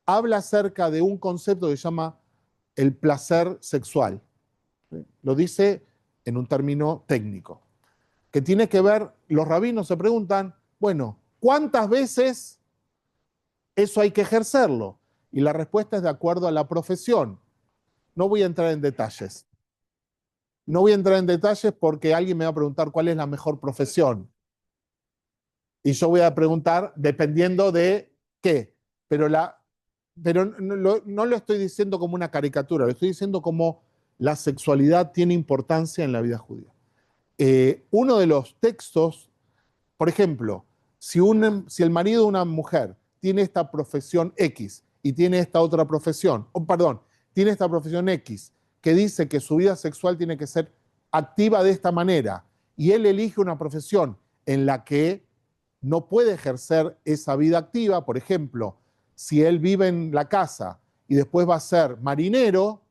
Habla acerca de un concepto que se llama el placer sexual. ¿Sí? Lo dice en un término técnico, que tiene que ver, los rabinos se preguntan, bueno, ¿cuántas veces eso hay que ejercerlo? Y la respuesta es de acuerdo a la profesión. No voy a entrar en detalles. No voy a entrar en detalles porque alguien me va a preguntar cuál es la mejor profesión. Y yo voy a preguntar dependiendo de qué. Pero no lo estoy diciendo como una caricatura, lo estoy diciendo como la sexualidad tiene importancia en la vida judía. Uno de los textos, por ejemplo, si el marido de una mujer tiene esta profesión X y tiene esta otra profesión, perdón, tiene esta profesión X que dice que su vida sexual tiene que ser activa de esta manera y él elige una profesión en la que no puede ejercer esa vida activa, por ejemplo, si él vive en la casa y después va a ser marinero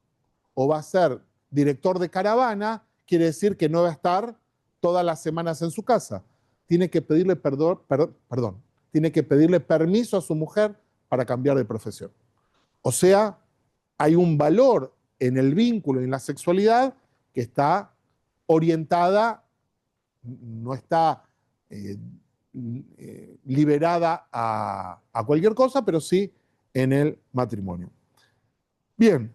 o va a ser director de caravana, quiere decir que no va a estar todas las semanas en su casa. Tiene que pedirle tiene que pedirle permiso a su mujer para cambiar de profesión. O sea, hay un valor en el vínculo y en la sexualidad que está orientada, no está eh, liberada a cualquier cosa, pero sí en el matrimonio. Bien,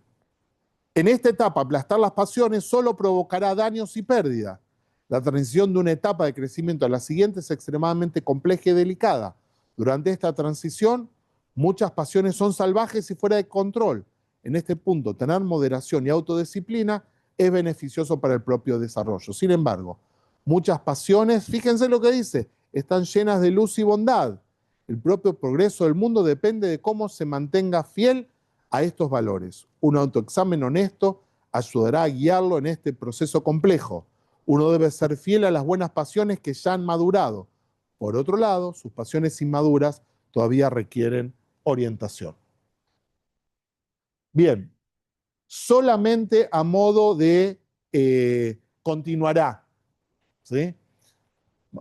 en esta etapa, aplastar las pasiones solo provocará daños y pérdidas. La transición de una etapa de crecimiento a la siguiente es extremadamente compleja y delicada. Durante esta transición, muchas pasiones son salvajes y fuera de control. En este punto, tener moderación y autodisciplina es beneficioso para el propio desarrollo. Sin embargo, muchas pasiones, fíjense lo que dice, están llenas de luz y bondad. El propio progreso del mundo depende de cómo se mantenga fiel a estos valores. Un autoexamen honesto ayudará a guiarlo en este proceso complejo. Uno debe ser fiel a las buenas pasiones que ya han madurado. Por otro lado, sus pasiones inmaduras todavía requieren orientación. Bien, solamente a modo de continuará. ¿Sí?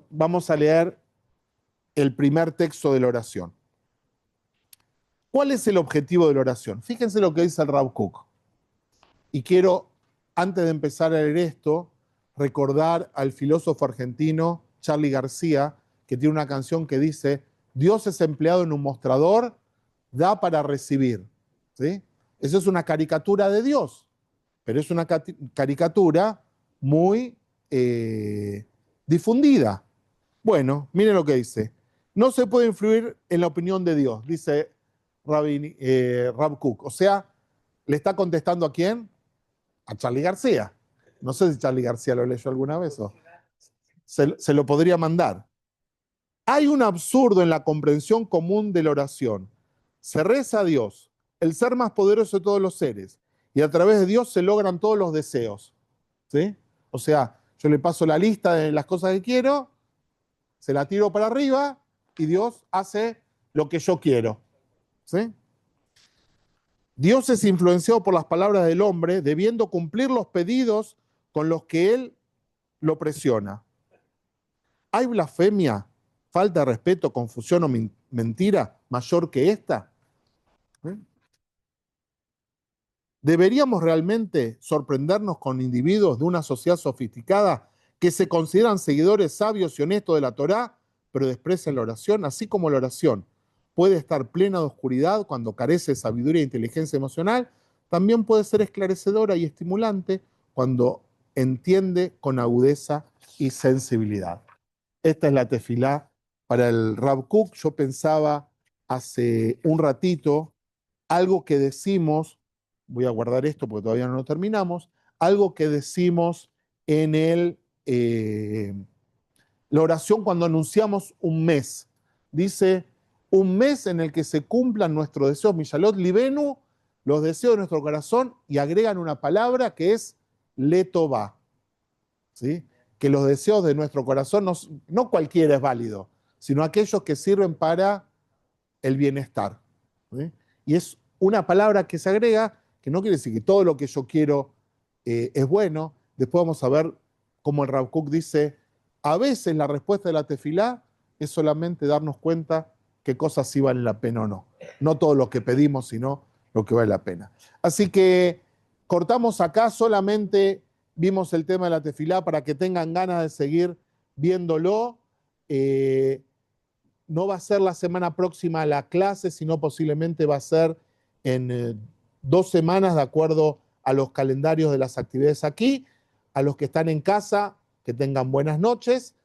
Vamos a leer el primer texto de la oración. ¿Cuál es el objetivo de la oración? Fíjense lo que dice el Rav Kook. Y quiero, antes de empezar a leer esto, recordar al filósofo argentino Charly García, que tiene una canción que dice, Dios es empleado en un mostrador, da para recibir. ¿Sí? Eso es una caricatura de Dios, pero es una caricatura muy difundida. Bueno, miren lo que dice. No se puede influir en la opinión de Dios, dice Rav Kook. O sea, ¿le está contestando a quién? A Charly García. No sé si Charly García lo leyó alguna vez o se lo podría mandar. Hay un absurdo en la comprensión común de la oración. Se reza a Dios, el ser más poderoso de todos los seres, y a través de Dios se logran todos los deseos. ¿Sí? O sea, Yo le paso la lista de las cosas que quiero, se la tiro para arriba y Dios hace lo que yo quiero. ¿Sí? Dios es influenciado por las palabras del hombre, debiendo cumplir los pedidos con los que él lo presiona. ¿Hay blasfemia, falta de respeto, confusión o mentira mayor que esta? ¿Eh? ¿Deberíamos realmente sorprendernos con individuos de una sociedad sofisticada que se consideran seguidores sabios y honestos de la Torá, pero desprecian la oración? Así como la oración puede estar plena de oscuridad cuando carece de sabiduría e inteligencia emocional, también puede ser esclarecedora y estimulante cuando entiende con agudeza y sensibilidad. Esta es la tefilá para el Rav Kook. Yo pensaba hace un ratito algo que decimos, voy a guardar esto porque todavía no lo terminamos, algo que decimos en la oración cuando anunciamos un mes. Dice, un mes en el que se cumplan nuestros deseos, Mishalot Libenu, los deseos de nuestro corazón, y agregan una palabra que es Letová. ¿Sí? Que los deseos de nuestro corazón no cualquiera es válido, sino aquellos que sirven para el bienestar. ¿Sí? Y es una palabra que se agrega, que no quiere decir que todo lo que yo quiero es bueno. Después vamos a ver cómo el Rav Kook dice, a veces la respuesta de la tefilá es solamente darnos cuenta qué cosas sí valen la pena o no. No todo lo que pedimos, sino lo que vale la pena. Así que cortamos acá, solamente vimos el tema de la tefilá para que tengan ganas de seguir viéndolo. No va a ser la semana próxima la clase, sino posiblemente va a ser en 2 semanas, de acuerdo a los calendarios de las actividades aquí. A los que están en casa, que tengan buenas noches.